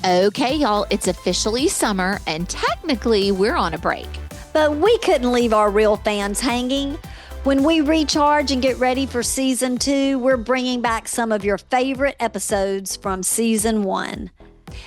Okay, y'all, it's officially summer, and technically we're on a break. But we couldn't leave our real fans hanging. When we recharge and get ready for season 2, we're bringing back some of your favorite episodes from season 1.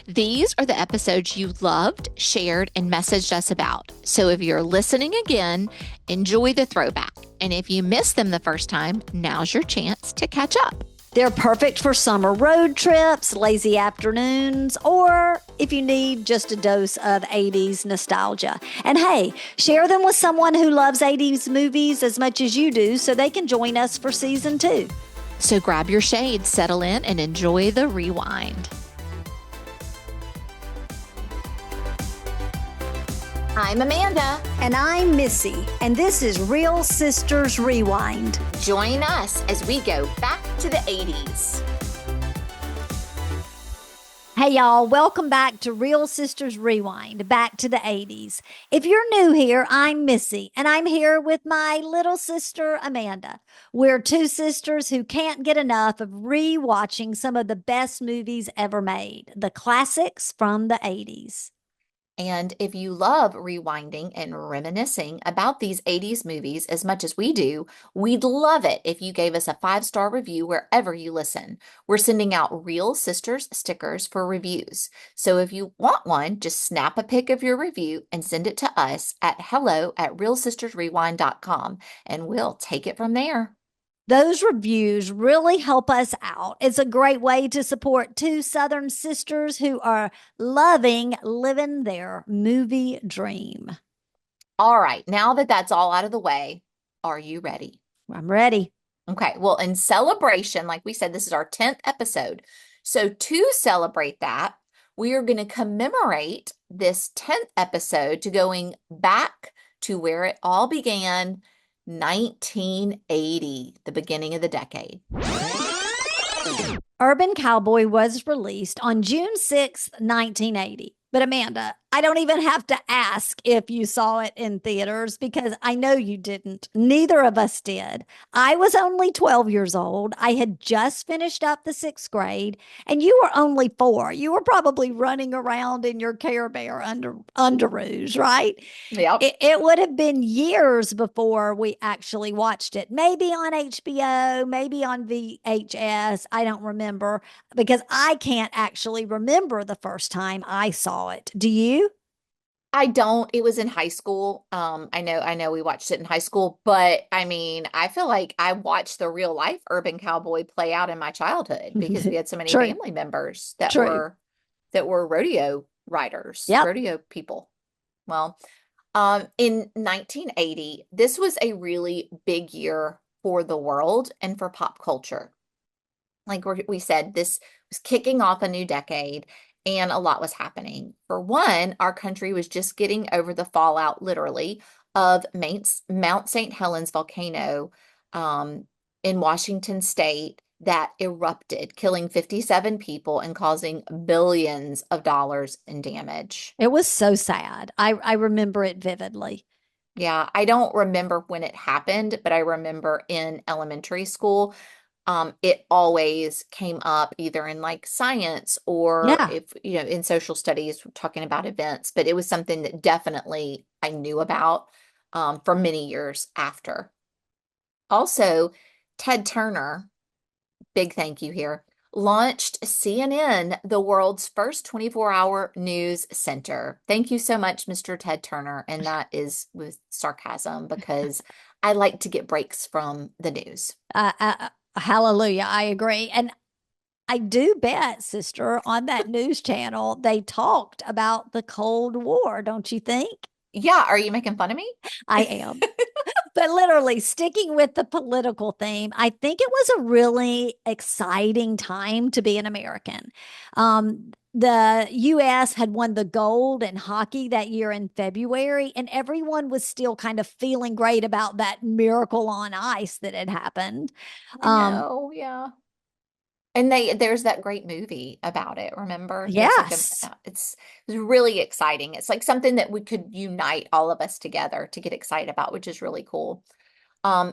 These are the episodes you loved, shared, and messaged us about. So if you're listening again, enjoy the throwback. And if you missed them the first time, now's your chance to catch up. They're perfect for summer road trips, lazy afternoons, or if you need just a dose of 80s nostalgia. And hey, share them with someone who loves 80s movies as much as you do so they can join us for season 2. So grab your shade, settle in, and enjoy the rewind. I'm Amanda. And I'm Missy, and this is Real Sisters Rewind. Join us as we go back to the 80s. Hey y'all, welcome back to Real Sisters Rewind, back to the 80s. If you're new here, I'm Missy, and I'm here with my little sister, Amanda. We're two sisters who can't get enough of re-watching some of the best movies ever made, the classics from the 80s. And if you love rewinding and reminiscing about these 80s movies as much as we do, we'd love it if you gave us a 5-star review wherever you listen. We're sending out Real Sisters stickers for reviews. So if you want one, just snap a pic of your review and send it to us at hello@realsistersrewind.com, and we'll take it from there. Those reviews really help us out. It's a great way to support two Southern sisters who are living their movie dream. All right, now that that's all out of the way, are you ready? I'm ready. Okay, well, in celebration, like we said, this is our 10th episode. So to celebrate that, we are going to commemorate this 10th episode to going back to where it all began, 1980, the beginning of the decade. Urban Cowboy was released on June 6th, 1980. But Amanda, I don't even have to ask if you saw it in theaters because I know you didn't. Neither of us did. I was only 12 years old. I had just finished up the 6th grade, and you were only 4. You were probably running around in your Care Bear underoos, right? Yep. It would have been years before we actually watched it. Maybe on HBO, maybe on VHS. I don't remember because I can't actually remember the first time I saw it. Do you? I don't. It was in high school. I know we watched it in high school, but I mean, I feel like I watched the real life Urban Cowboy play out in my childhood because we had so many True. family members that True. were rodeo riders, Yep. rodeo people. Well, in 1980, this was a really big year for the world and for pop culture. Like we said, this was kicking off a new decade. And a lot was happening. For one, our country was just getting over the fallout, literally, of Mount St. Helens volcano in Washington state that erupted, killing 57 people and causing billions of dollars in damage. It was so sad. I remember it vividly. Yeah, I don't remember when it happened, but I remember in elementary school, it always came up either in like science or Yeah. if, in social studies, talking about events, but it was something that definitely I knew about for many years after. Also, Ted Turner, big thank you here, launched CNN, the world's first 24-hour news center. Thank you so much, Mr. Ted Turner. And that is with sarcasm because I like to get breaks from the news. Hallelujah. I agree. And I do bet, sister, on that news channel, they talked about the Cold War, don't you think? Yeah. Are you making fun of me? I am. But literally, sticking with the political theme, I think it was a really exciting time to be an American. The U.S. had won the gold in hockey that year in February, and everyone was still kind of feeling great about that miracle on ice that had happened. I know, yeah. And there's that great movie about it, remember? Yes. It's really exciting. It's like something that we could unite all of us together to get excited about, which is really cool.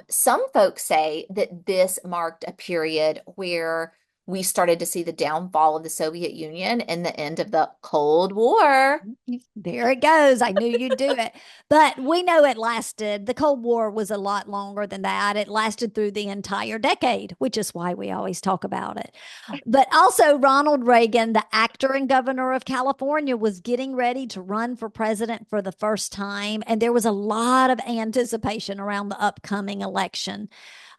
Some folks say that this marked a period where we started to see the downfall of the Soviet Union and the end of the Cold War. There it goes. I knew you'd do it. But we know it lasted. The Cold War was a lot longer than that. It lasted through the entire decade, which is why we always talk about it. But also, Ronald Reagan, the actor and governor of California, was getting ready to run for president for the first time. And there was a lot of anticipation around the upcoming election.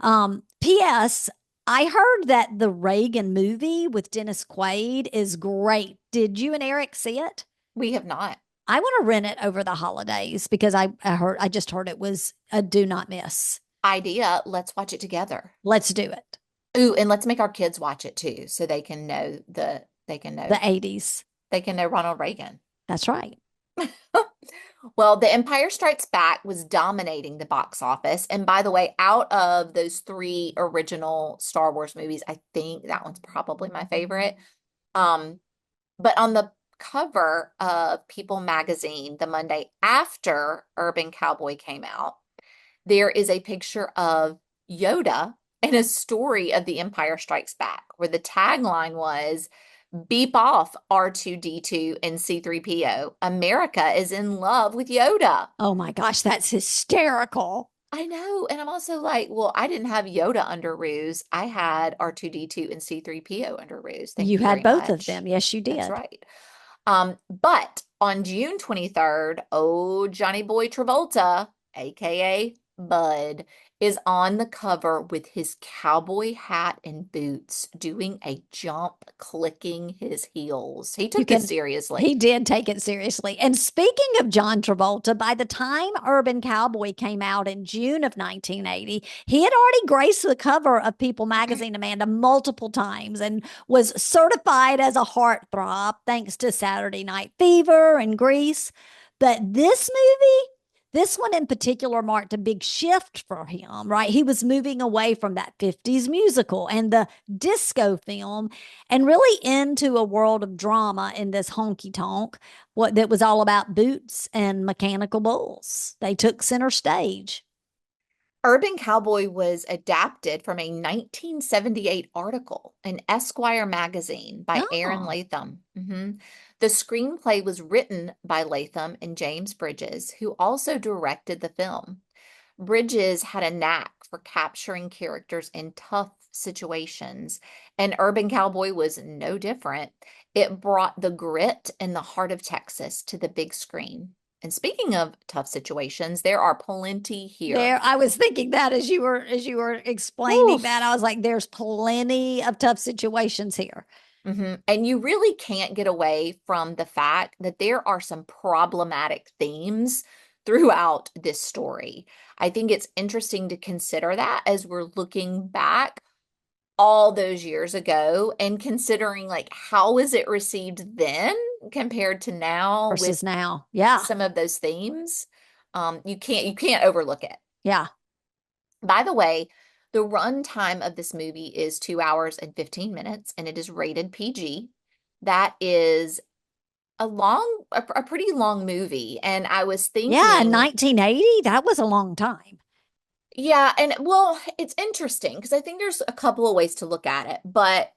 P.S. I heard that the Reagan movie with Dennis Quaid is great. Did you and Eric see it? We have not. I want to rent it over the holidays because I just heard it was a do not miss. Idea. Let's watch it together. Let's do it. Ooh, and let's make our kids watch it too, so The 80s. they can know Ronald Reagan. That's right. Well, The Empire Strikes Back was dominating the box office. And by the way, out of those three original Star Wars movies, I think that one's probably my favorite. But on the cover of People magazine, the Monday after Urban Cowboy came out, there is a picture of Yoda and a story of The Empire Strikes Back, where the tagline was, beep off R2D2 and C3PO. America is in love with Yoda. Oh my gosh, that's hysterical. I know. And I'm also like, well, I didn't have Yoda under ruse. I had R2D2 and C3PO under ruse. Thank You you had very both of much. them. Yes, you That's did. right. But on June 23rd, oh, Johnny Boy Travolta, aka Bud, is on the cover with his cowboy hat and boots, doing a jump, clicking his heels. He You took this can He seriously. did take it seriously. And speaking of John Travolta, by the time Urban Cowboy came out in June of 1980, he had already graced the cover of People magazine, Amanda, multiple times and was certified as a heartthrob thanks to Saturday Night Fever and Grease. But this one in particular marked a big shift for him, right? He was moving away from that 50s musical and the disco film and really into a world of drama in this honky tonk, what that was all about boots and mechanical bulls. They took center stage. Urban Cowboy was adapted from a 1978 article in Esquire magazine by Aaron Oh, Latham. The screenplay was written by Latham and James Bridges, who also directed the film. Bridges had a knack for capturing characters in tough situations, and Urban Cowboy was no different. It brought the grit and the heart of Texas to the big screen. And speaking of tough situations, there are plenty here. there I was thinking that as you were explaining Oof. that, I was like, there's plenty of tough situations here. And you really can't get away from the fact that there are some problematic themes throughout this story. I think it's interesting to consider that as we're looking back all those years ago and considering like how is it received then compared to now with Versus now. Yeah. some of those themes. You can't overlook it. Yeah. By the way, the runtime of this movie is 2 hours and 15 minutes, and it is rated PG. That is a pretty long movie. And I was Yeah, in thinking, 1980, that was a long time. yeah, and well, it's interesting because I think there's a couple of ways to look at it, but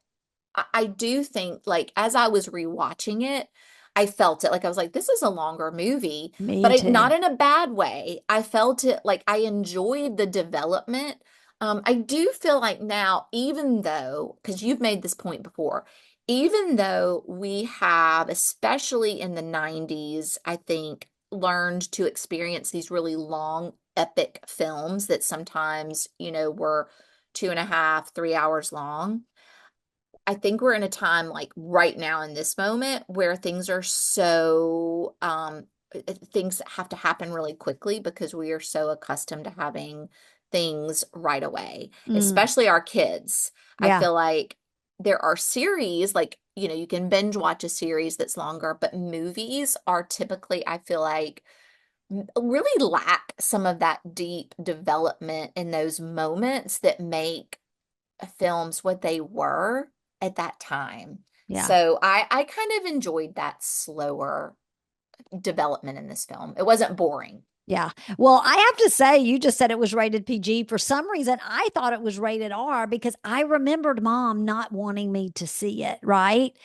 I do think like as I was rewatching it, I felt it like I was like, this is a longer movie, but Me not too. in a bad way. I felt it like I enjoyed the development. I do feel like now, even though, because you've made this point before, even though we have, especially in the 90s, I think, learned to experience these really long, epic films that sometimes, were 2.5, 3 hours long. I think we're in a time like right now in this moment where things are so things have to happen really quickly because we are so accustomed to having things right away, Mm, especially our kids. I yeah. feel like there are series like, you can binge watch a series that's longer, but movies are typically, I feel like, really lack some of that deep development in those moments that make films what they were at that time. Yeah. So I kind of enjoyed that slower development in this film. It wasn't boring. Yeah. Well, I have to say, you just said it was rated PG. For some reason, I thought it was rated R because I remembered mom not wanting me to see it, right?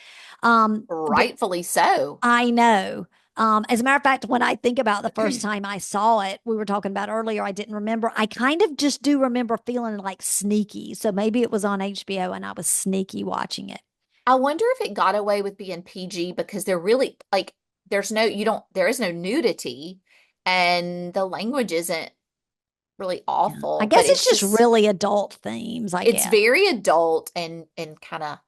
But Rightfully so. I know. As a matter of fact, when I think about the first time I saw it, we were talking about earlier, I didn't remember. I kind of just do remember feeling like sneaky. So maybe it was on HBO and I was sneaky watching it. I wonder if it got away with being PG because they're really like there is no nudity and the language isn't really Yeah. I awful, but guess it's just really adult themes, I it's guess. very adult and kind of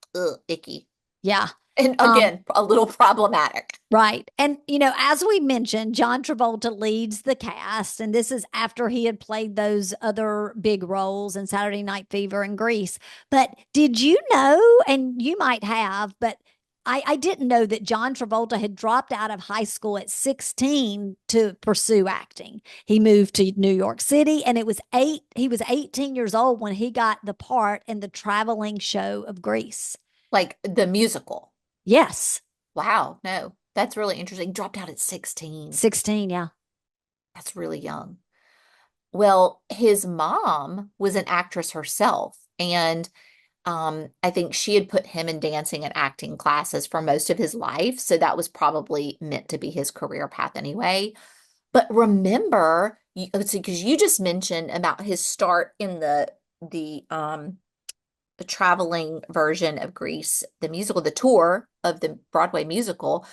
icky. Yeah. And Um, again, a little problematic. Right. And, as we mentioned, John Travolta leads the cast. And this is after he had played those other big roles in Saturday Night Fever and Grease. But did you know, and you might have, but I didn't know that John Travolta had dropped out of high school at 16 to pursue acting. He moved to New York City and he was 18 years old when he got the part in the traveling show of Grease. Like the musical. Yes, Wow, no, that's really interesting. Dropped out at 16. 16. Yeah. That's really young. Well, his mom was an actress herself, and I think she had put him in dancing and acting classes for most of his life, so that was probably meant to be his career path anyway. But remember, let's see, because you just mentioned about his start in the traveling version of Grease, the musical, the tour of the Broadway musical.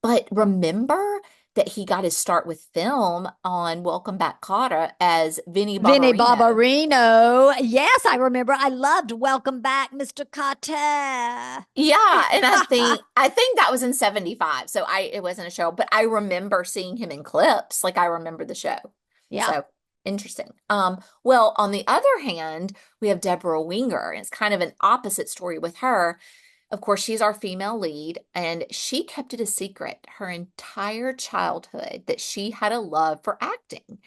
But remember that he got his start with film on Welcome Back, Kotter as Vinnie Vinnie Barbarino. Barbarino. Yes, I remember. I loved Welcome Back, Mr. Carter. Yeah, and I think that was in 75. So it wasn't a show, but I remember seeing him in clips. Like I remember the show. Yeah. So interesting. Well, on the other hand, we have Deborah Winger, and it's kind of an opposite story with her. Of course, she's our female lead, and she kept it a secret her entire childhood that she had a love for acting.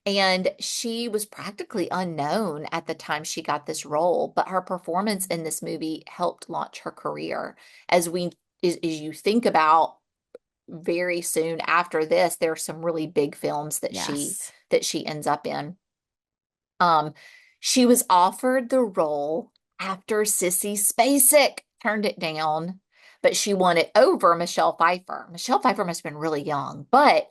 And she was practically unknown at the time she got this role, but her performance in this movie helped launch her career. As you think about very soon after this, there are some really big films Yes. that she ends up in. Um, she was offered the role after Sissy Spacek turned it down, but she won it over Michelle Pfeiffer. Michelle Pfeiffer must have been really young, but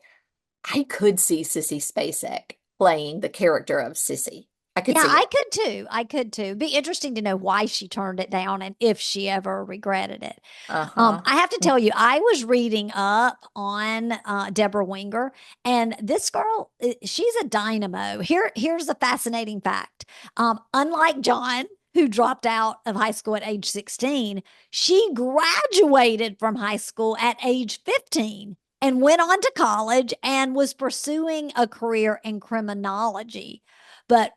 I could see Sissy Spacek playing the character of Sissy. I could Yeah, see I it. could too. I could too. Be interesting to know why she turned it down and if she ever regretted it. Uh-huh. I have to tell you, I was reading up on Deborah Winger, and this girl, she's a dynamo. Here's a fascinating fact. Unlike John, who dropped out of high school at age 16, she graduated from high school at age 15 and went on to college and was pursuing a career in criminology. But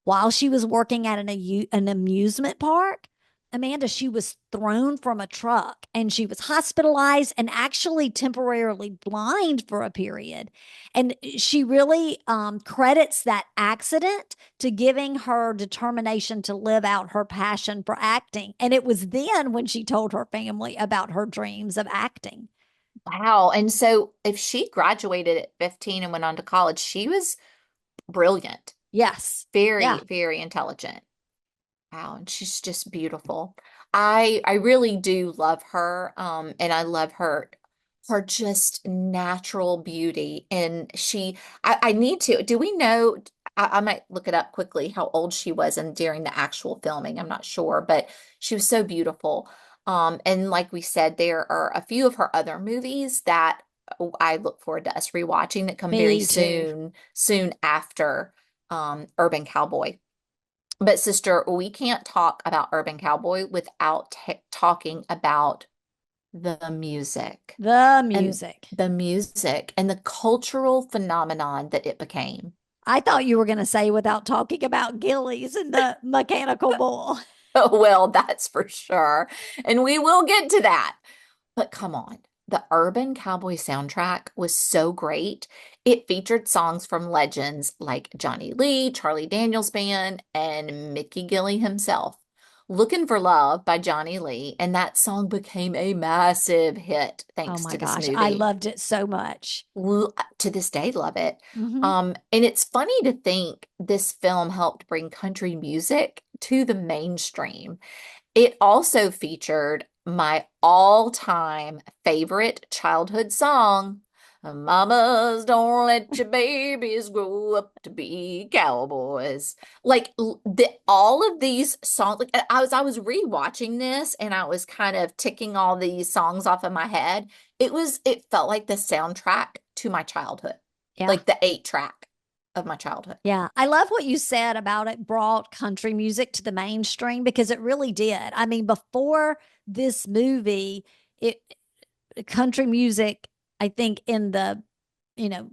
while she was working at an amusement park, Amanda, she was thrown from a truck and she was hospitalized and actually temporarily blind for a period. And she really credits that accident to giving her determination to live out her passion for acting. And it was then when she told her family about her dreams of acting. Wow. And so if she graduated at 15 and went on to college, she was brilliant, Yes. very, Yeah. very intelligent. Wow, and she's just beautiful. I really do love her. And I love her just natural beauty. And I need to, do we know, I might look it up quickly how old she was and during the actual filming. I'm not sure, but she was so beautiful. And like we said, there are a few of her other movies that I look forward to us rewatching that come very Me too. soon after Urban Cowboy. But sister, we can't talk about Urban Cowboy without talking about the music The and music. the music and the cultural phenomenon that it became. I thought you were going to say without talking about Gilley's and the mechanical bull. Oh, well, that's for sure. And we will get to that. But come on, the Urban Cowboy soundtrack was so great. It featured songs from legends like Johnny Lee, Charlie Daniels Band, and Mickey Gilley himself. Looking for Love by Johnny Lee, and that song became a massive hit Oh thanks my to this gosh, I movie. loved it so much. To this day, love it. Hmm. And it's funny to think this film helped bring country music to the mainstream. It also featured my all-time favorite childhood song, Mamas Don't Let Your Babies Grow Up to Be Cowboys. All of these songs, like I was rewatching this and I was kind of ticking all these songs off in my head. It felt like the soundtrack to my childhood, Yeah. like the eight track of my childhood. Yeah, I love what you said about it brought country music to the mainstream because it really did. I mean, before this movie, it country music, I think in the, you know,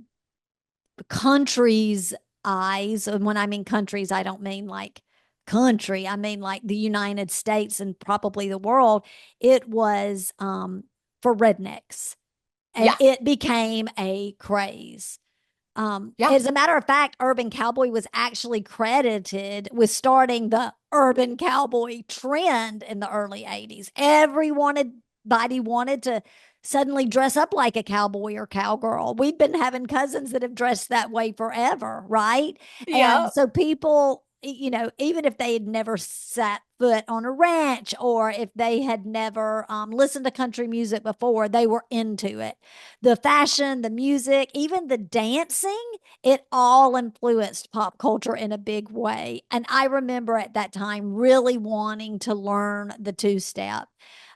country's eyes, and when I mean countries, I don't mean like country, I mean like the United States and probably the world, it was for rednecks and Yeah, it became a craze. yeah, As a matter of fact, Urban Cowboy was actually credited with starting the Urban Cowboy trend in the early 80s. Everybody wanted to suddenly dress up like a cowboy or cowgirl. We've been having cousins that have dressed that way forever, right? yeah. And so people, even if they had never sat foot on a ranch or if they had never listened to country music before, they were into it. The fashion, the music, even the dancing, it all influenced pop culture in a big way. And I remember at that time really wanting to learn the two step.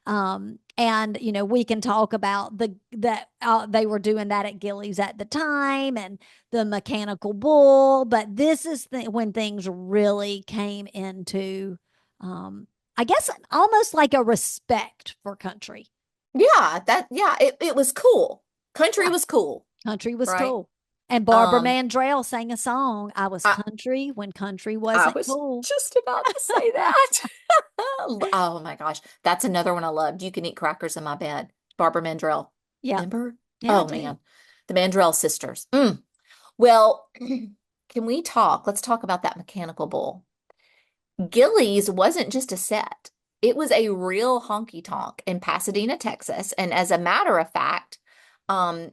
And we can talk about that they were doing that at Gilley's at the time and the mechanical bull, but this is when things really came into, I guess, almost like a respect for country. It was cool. Country Yeah, was cool, country was right? cool. And Barbara Um, Mandrell sang a song, I was I country when country I wasn't was cool. just about to say that. Oh my gosh, that's another one I loved. You Can Eat Crackers in My Bed. Barbara Mandrell. Yeah. Remember? Yeah, I Oh do. man, the Mandrell sisters. Well, can we talk? Let's talk about that mechanical bull. Gilley's wasn't just a set. It was a real honky tonk in Pasadena, Texas. And as a matter of fact, um,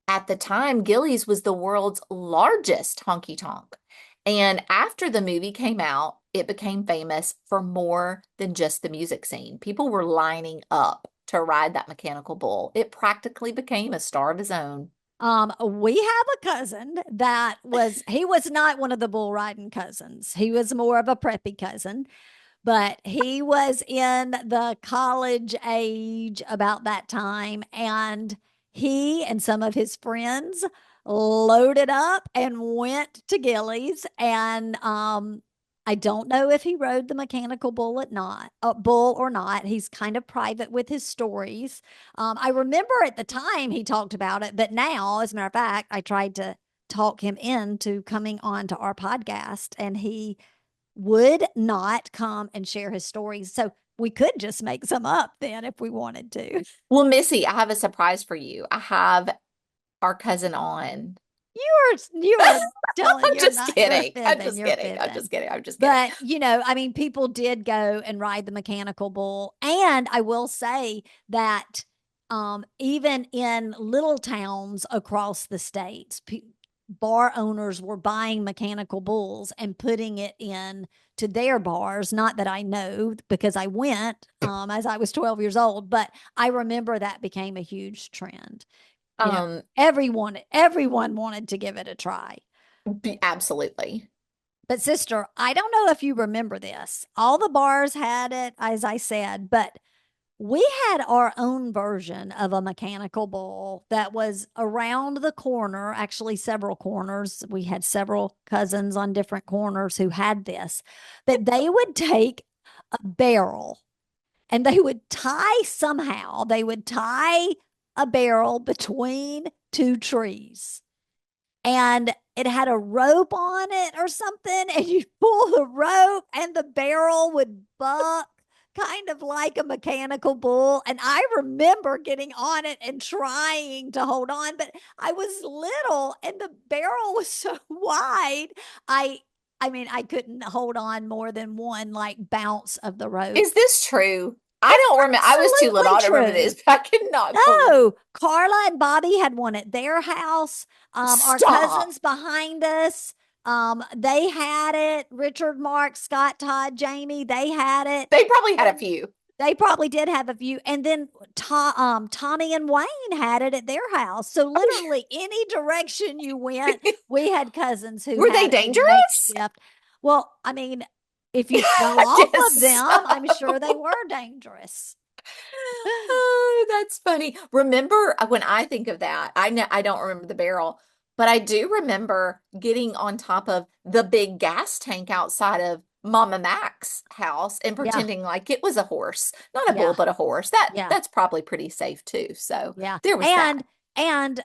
at the time, Gilley's was the world's largest honky tonk. And after the movie came out, it became famous for more than just the music scene. People were lining up to ride that mechanical bull. It practically became a star of his own. We have a cousin he was not one of the bull riding cousins. He was more of a preppy cousin, but he was in the college age about that time. And he and some of his friends loaded up and went to Gilley's. And I don't know if he rode the mechanical bull or not. He's kind of private with his stories. I remember at the time he talked about it, but now, as a matter of fact, I tried to talk him into coming on to our podcast, and he would not come and share his stories. So we could just make some up then if we wanted to. Well, Missy, I have a surprise for you. I have our cousin on. You are telling I'm you're just not you're kidding. I'm fibbing, just you're kidding. I'm fibbing. just kidding. I'm just kidding. But I mean, people did go and ride the mechanical bull. And I will say that even in little towns across the states, bar owners were buying mechanical bulls and putting it in to their bars. Not that I know because I went as I was 12 years old, but I remember that became a huge trend. You know, Um, everyone wanted to give it a try. Absolutely. But sister, I don't know if you remember this. All the bars had it, as I said, but we had our own version of a mechanical bull that was around the corner, actually several corners. We had several cousins on different corners who had this, but they would take a barrel and they would tie a barrel between two trees, and it had a rope on it or something, and you pull the rope and the barrel would buck kind of like a mechanical bull. And I remember getting on it and trying to hold on, but I was little and the barrel was so wide. I I mean, I couldn't hold on more than one like bounce of the rope. Is this true? I It's don't remember. I was too little. absolutely I don't remember true. this, but I cannot believe. No, Carla and Bobby had one at their house. Our Stop. cousins behind us, they had it. Richard, Mark, Scott, Todd, Jamie, they had it. They probably had a And few. they probably did have a few. And then Tommy and Wayne had it at their house. So literally any direction you went, we had cousins who Were they had a dangerous? makeshift. Well, I mean, if you fell I off of guess them, I'm sure they so. were dangerous. Oh, that's funny. Remember when I think of that, I know I don't remember the barrel, but I do remember getting on top of the big gas tank outside of Mama Mac's house and Yeah, pretending like it was a horse, not a bull, yeah, but a horse. That yeah. that's probably pretty safe too. So Yeah. there was that. And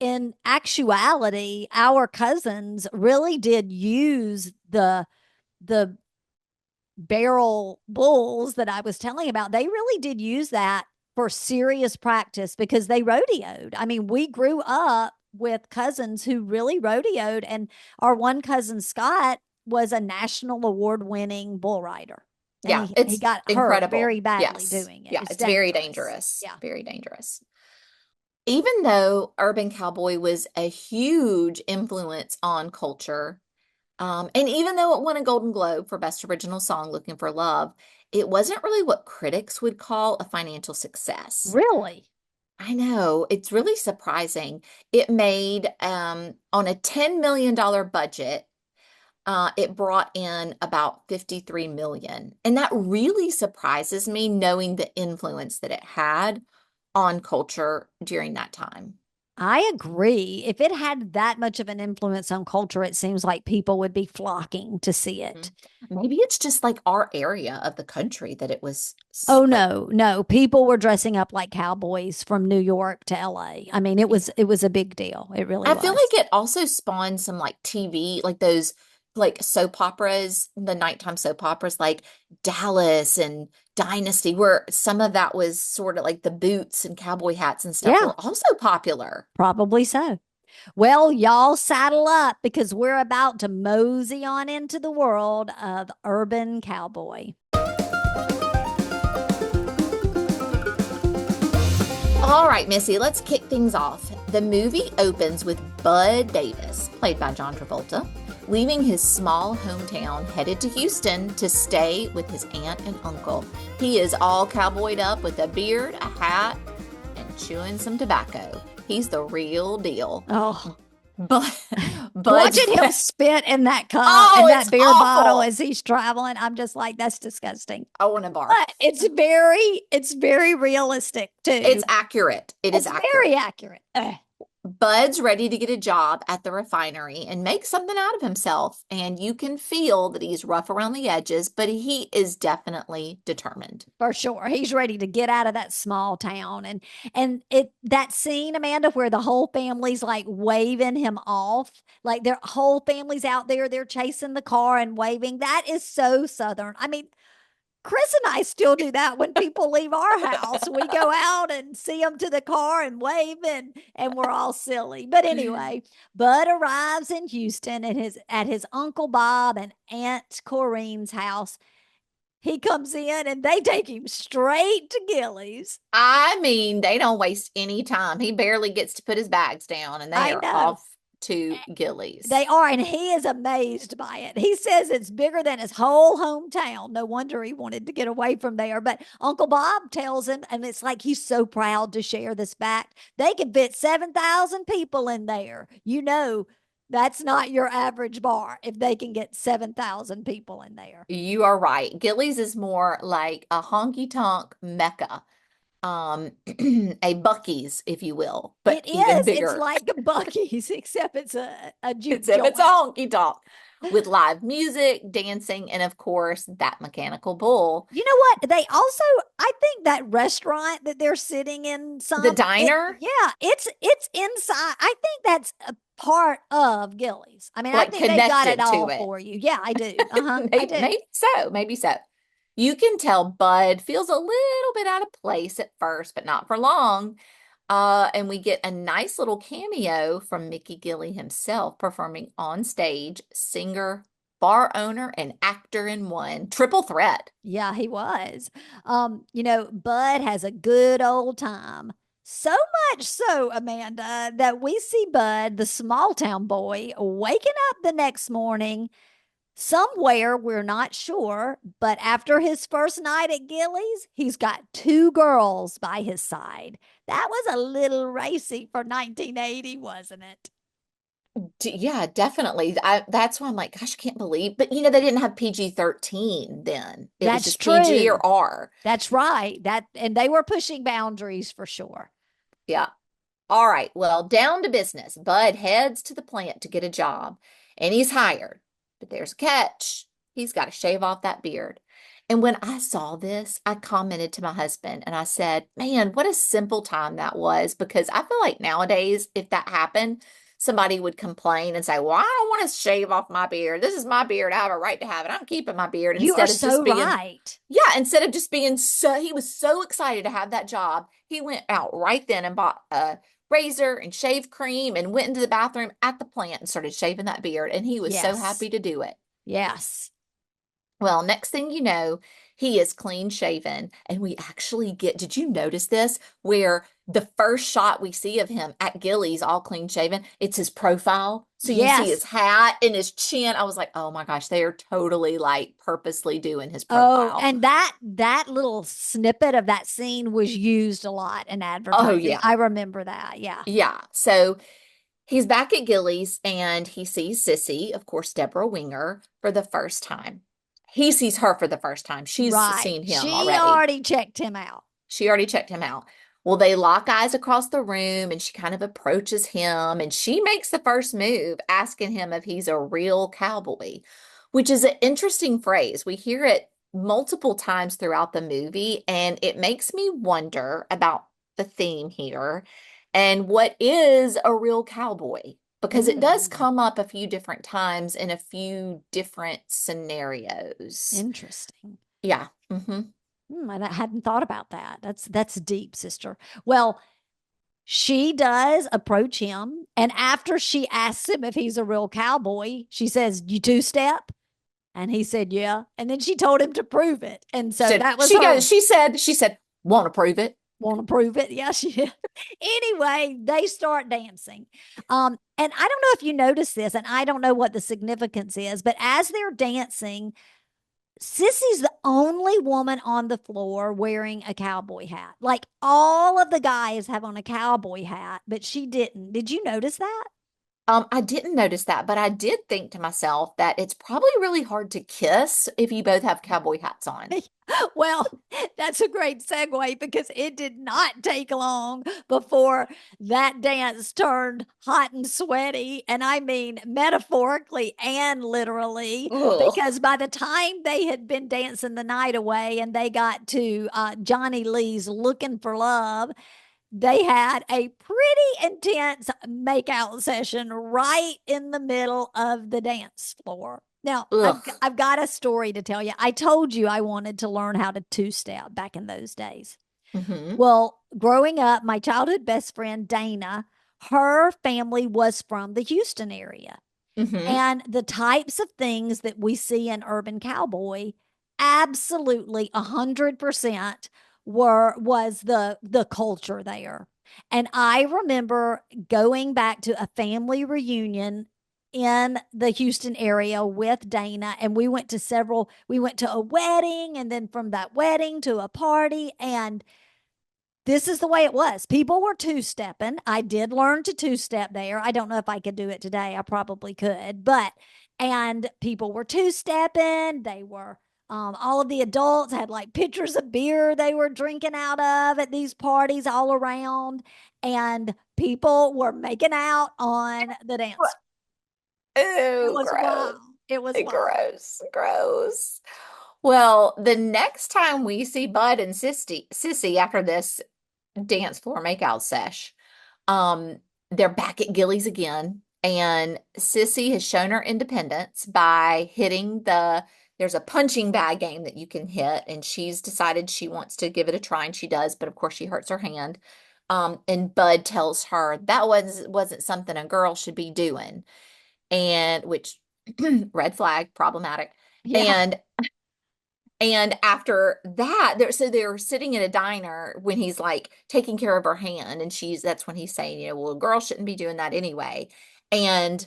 in actuality, our cousins really did use the barrel bulls that I was telling about. They really did use that for serious practice because they rodeoed. I mean, we grew up with cousins who really rodeoed, and our one cousin Scott was a national award winning bull rider. And Yeah, he it's got hurt incredible. very badly Yes. doing it. Yeah, It's it's very dangerous. dangerous. Yeah. Very dangerous. Even though Urban Cowboy was a huge influence on culture, and even though it won a Golden Globe for Best Original Song, Looking for Love, it wasn't really what critics would call a financial success. Really? I know, it's really surprising. It made, on a $10 million budget, it brought in about 53 million. And that really surprises me knowing the influence that it had on culture during that time. I agree. If it had that much of an influence on culture, it seems like people would be flocking to see it. Mhm. Maybe it's just like our area of the country that it was Oh like, no, no. People were dressing up like cowboys from New York to LA. I mean, yeah. it was a big deal. It really I feel was. like it also spawned some like TV, like those like soap operas, the nighttime soap operas like Dallas and Dynasty, where some of that was sort of like the boots and cowboy hats and stuff Yeah, were also popular. probably so. Well, y'all saddle up because we're about to mosey on into the world of Urban Cowboy. All right, Missy, let's kick things off. The movie opens with Bud Davis, played by John Travolta, leaving his small hometown, headed to Houston to stay with his aunt and uncle. He is all cowboyed up with a beard, a hat, and chewing some tobacco. He's the real deal. Oh, But Bud's watching him spit in that cup oh, and it's that beer bottle awful. as he's traveling, I'm just like, that's disgusting. I want to barf. But it's very realistic It's too. accurate. It is It's very accurate. accurate. Ugh. Bud's ready to get a job at the refinery and make something out of himself. And you can feel that he's rough around the edges, but he is definitely determined. For sure. He's ready to get out of that small town. And it that scene, Amanda, where the whole family's like waving him off, like their whole family's out there, they're chasing the car and waving. That is so Southern. I mean, Chris and I still do that when people leave our house. We go out and see them to the car and wave and we're all silly. But anyway, Bud arrives in Houston at his Uncle Bob and Aunt Corrine's house. He comes in and they take him straight to Gilley's. I mean, they don't waste any time. He barely gets to put his bags down and they I are know. off to Gilley's. They are, and he is amazed by it. He says it's bigger than his whole hometown. No wonder he wanted to get away from there. But Uncle Bob tells him, and it's like he's so proud to share this fact. They can fit 7,000 people in there. You know, that's not your average bar if they can get 7,000 people in there. You are right. Gilley's is more like a honky-tonk mecca, a Bucky's, if you will, but It even is. It's bigger. like a Bucky's, except it's a juke Except joint. it's a honky-tonk with live music, dancing, and of course, that mechanical bull. You know what? They also, I think that restaurant that they're sitting in, The diner, yeah, it's inside. I think that's a part of Gilley's. I mean, I like think they've got it connected to all it. for you. Yeah, I do. I Maybe, do. maybe so, maybe so. You can tell Bud feels a little bit out of place at first, but not for long. And we get a nice little cameo from Mickey Gilley himself performing on stage, singer bar owner and actor in one. Triple threat. Yeah, he was. Bud has a good old time. So much so, Amanda, that we see Bud, the small town boy, waking up the next morning somewhere, we're not sure, but after his first night at Gilley's, he's got two girls by his side. That was a little racy for 1980, wasn't it? Yeah, definitely. That's why I'm like, gosh, I can't believe. But they didn't have PG-13 then. It was That's just PG true. or R. That's right. And they were pushing boundaries for sure. Yeah. All right. Well, down to business. Bud heads to the plant to get a job, and he's hired. But there's a catch. He's got to shave off that beard. And when I saw this, I commented to my husband and I said, man, what a simple time that was. Because I feel like nowadays, if that happened, somebody would complain and say, well, I don't want to shave off my beard. This is my beard. I have a right to have it. I'm keeping my beard You are instead of just so being right. yeah, instead of just being he was so excited to have that job. He went out right then and bought a razor and shave cream and went into the bathroom at the plant and started shaving that beard. And he was so Yes. happy to do it. Yes. Well, next thing you know, he is clean shaven. And we actually did you notice this? Where the first shot we see of him at Gilley's all clean shaven, it's his profile. So you see his Yes. hat and his chin. I was like, oh my gosh, they are totally like purposely doing his Oh, profile. and that little snippet of that scene was used a lot in Oh, advertising. yeah. I remember that. Yeah. Yeah. So he's back at Gilley's and he sees Sissy, of course, Deborah Winger, for the first time. He sees her for the first time. She's Right. seen him She already. already checked him out. She already checked him out. Well, they lock eyes across the room and she kind of approaches him and she makes the first move, asking him if he's a real cowboy, which is an interesting phrase. We hear it multiple times throughout the movie, and it makes me wonder about the theme here and what is a real cowboy, because it does Mm, come up a few different times in a few different scenarios. interesting. Yeah. Hmm. I hadn't thought about that. That's deep, sister. Well, she does approach him, and after she asks him if he's a real cowboy, she says, "You two step?" And he said, "Yeah." And then she told him to prove it. And so that was her She said, want to prove it. want to prove it. Yeah, she did. Anyway, they start dancing. And I don't know if you notice this, and I don't know what the significance is, but as they're dancing, Sissy's the only woman on the floor wearing a cowboy hat. Like all of the guys have on a cowboy hat, but she didn't. Did you notice that? I didn't notice that, but I did think to myself that it's probably really hard to kiss if you both have cowboy hats on. Well, that's a great segue because it did not take long before that dance turned hot and sweaty. And I mean metaphorically and literally, Ugh. because by the time they had been dancing the night away and they got to Johnny Lee's Looking for Love, they had a pretty intense makeout session right in the middle of the dance floor. Now, Ugh. I've got a story to tell you. I told you I wanted to learn how to two step back in those days. Hmm. Well, growing up, my childhood best friend, Dana, her family was from the Houston area. Hmm. And the types of things that we see in Urban Cowboy, absolutely 100% was the culture there. And I remember going back to a family reunion in the Houston area with Dana, and we went to a wedding, and then from that wedding to a party, and this is the way it was. People were two stepping. I did learn to two step there. I don't know if I could do it today. I probably could, and people were two stepping. They were, all of the adults had like pitchers of beer they were drinking out of at these parties all around. And people were making out on the dance. It Ew, was gross. wild. It was wild. Gross. Gross. Well, the next time we see Bud and Sissy after this dance floor makeout sesh, um, they're back at Gilley's again, and Sissy has shown her independence by hitting there's a punching bag game that you can hit, and she's decided she wants to give it a try, and she does, but of course she hurts her hand. And Bud tells her that wasn't something a girl should be doing, and which Red flag, problematic. Yeah. And after that, they're sitting in a diner when he's like taking care of her hand, and that's when he's saying, well, a girl shouldn't be doing that anyway. And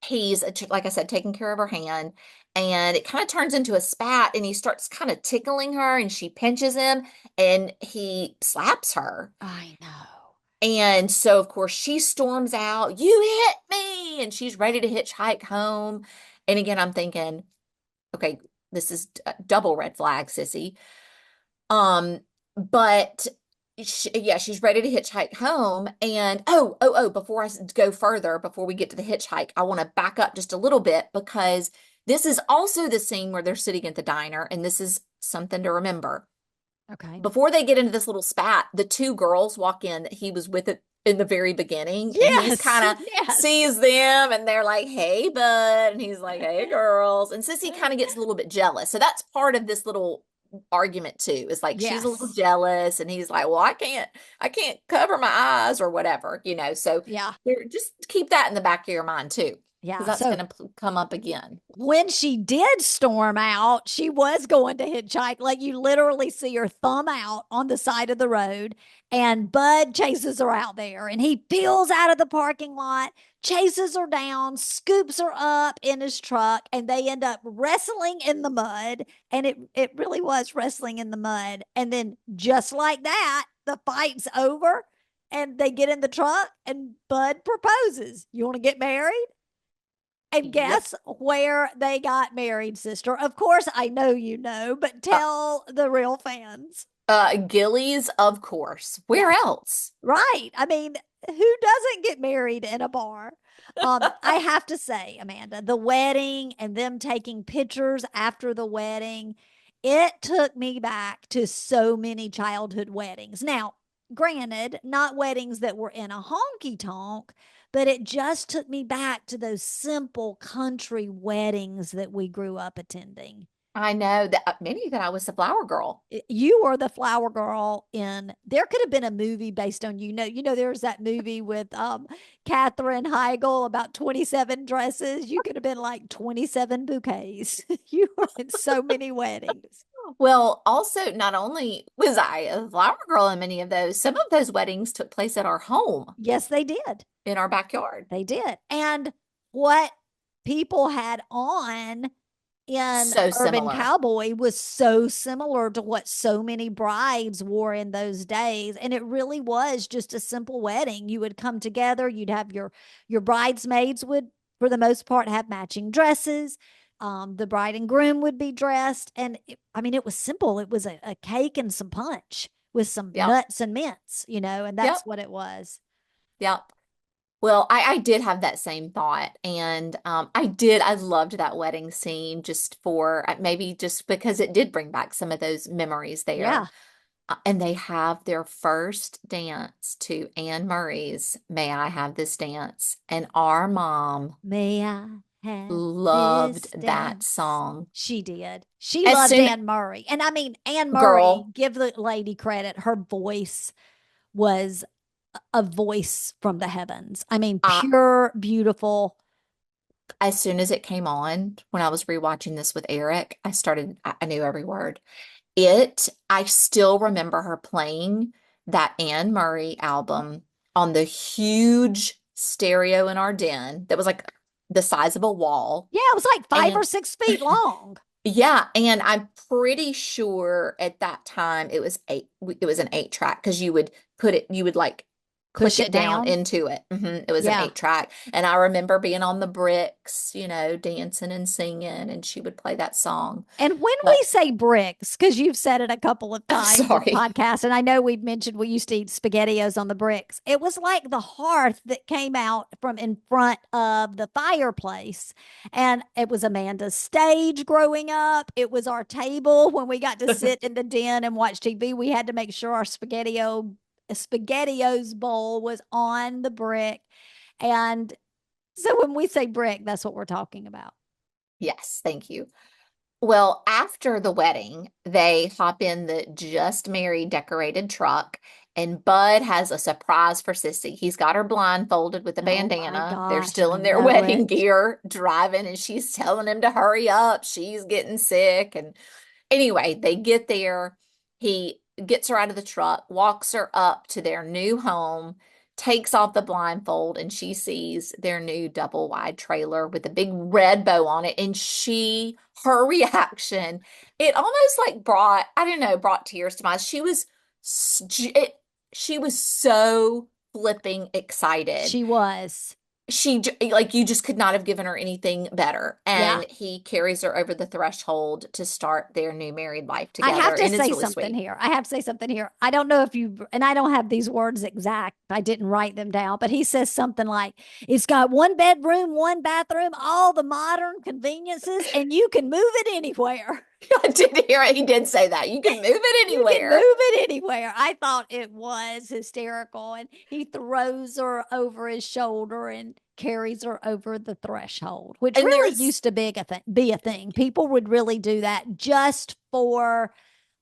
he's like I said, taking care of her hand, and it kind of turns into a spat, and he starts kind of tickling her, and she pinches him, and he slaps her. I know. And so, of course, she storms out, "You hit me!" And she's ready to hitchhike home. And again, I'm thinking, okay, this is double red flag, sissy. But yeah, she's ready to hitchhike home. And before I go further, before we get to the hitchhike, I want to back up just a little bit because this is also the scene where they're sitting at the diner, and this is something to remember. Okay. Before they get into this little spat, the two girls walk in that he was with it in the very beginning, and he's Yes. kind of Yes. sees them, and they're like, "Hey, bud," and he's like, "Hey, girls," and Sissy kind of gets a little bit jealous. So that's part of this little argument too. Is like she's a little Yes. jealous, and he's like, "Well, I can't cover my eyes or whatever." So Yeah. just keep that in the back of your mind too, because Yeah. that's So going to come up again. when she did storm out, she was going to hitchhike. Like you literally see her thumb out on the side of the road, and Bud chases her out there, and he peels out of the parking lot, chases her down, scoops her up in his truck, and they end up wrestling in the mud. And it really was wrestling in the mud. And then just like that, the fight's over, and they get in the truck, and Bud proposes. You want to get married? And Yep. guess where they got married, sister? Of course, I know you know, but Uh, tell the real fans. Gilley's, of course. Where Yes, else? right. I mean, who doesn't get married in a bar? I have to say, Amanda, the wedding and them taking pictures after the wedding, it took me back to so many childhood weddings. Now, granted, not weddings that were in a honky tonk, but it just took me back to those simple country weddings that we grew up attending. I know that many that I was the flower girl. You were the flower girl in there could have been a movie based on there's that movie with Katherine Heigl about 27 dresses. You could have been like 27 bouquets. You were in so many weddings. Well, also, not only was I a flower girl in many of those, some of those weddings took place at our home Yes, they did. in our backyard. They did. And what people had on in So Urban similar. Cowboy was so similar to what so many brides wore in those days. And it really was just a simple wedding. You would come together, you'd have your bridesmaids would, for the most part, have matching dresses. The bride and groom would be dressed. And I mean, it was simple. It was a cake and some punch with some Yep. nuts and mints, and that's Yep. what it was. Yep. Well, I did have that same thought. And I loved that wedding scene just for maybe just because it did bring back some of those memories there. Yeah. And they have their first dance to Anne Murray's May I Have This Dance. And our mom May I have loved this that dance? song. She did. She As loved soon, Anne Murray. And I mean, Anne Murray, girl, give the lady credit. Her voice was a voice from the heavens. I mean, I, pure, beautiful. as soon as it came on, when I was rewatching this with Eric, I knew every word. I still remember her playing that Anne Murray album on the huge stereo in our den that was like the size of a wall. Yeah, it was like 5 or 6 feet long. Yeah, and I'm pretty sure at that time it was an 8 track because you would like click Push it it down down. into it. It was an Yeah. 8 track. And I remember being on the bricks, dancing and singing, and she would play that song. And when we But say bricks, because you've said it a couple of I'm times in sorry. podcasts, and I know we've mentioned we used to eat SpaghettiOs on the bricks. It was like the hearth that came out from in front of the fireplace. And it was Amanda's stage growing up. It was our table when we got to sit in the den and watch TV. We had to make sure our SpaghettiOs bowl was on the brick. And so when we say brick, that's what we're talking about. Yes, thank you. Well, after the wedding, they hop in the just married decorated truck And Bud has a surprise for Sissy. He's got her blindfolded with a Oh my bandana. They're gosh, still I in their know wedding it. gear, driving, and she's telling him to hurry up. She's getting sick. And anyway, they get there. He gets her out of the truck, walks her up to their new home, takes off the blindfold, and she sees their new double wide trailer with a big red bow on it. And her reaction, it almost like brought, I don't know, brought tears to my eyes. She was so flipping excited. She was. Like you just could not have given her anything better. Yeah. And he carries her over the threshold to start their new married life I have together. to And it's say really something sweet. here. I have to say something here. I don't know if you, and I don't have these words exact. I didn't write them down, but he says something like, it's got one bedroom, one bathroom, all the modern conveniences, and you can move it anywhere. I did hear it. He did say that. You can move it You can move anywhere. it anywhere. I thought it was hysterical. And he throws her over his shoulder and carries her over the threshold, which And really there's used to be a thing. People would really do that just for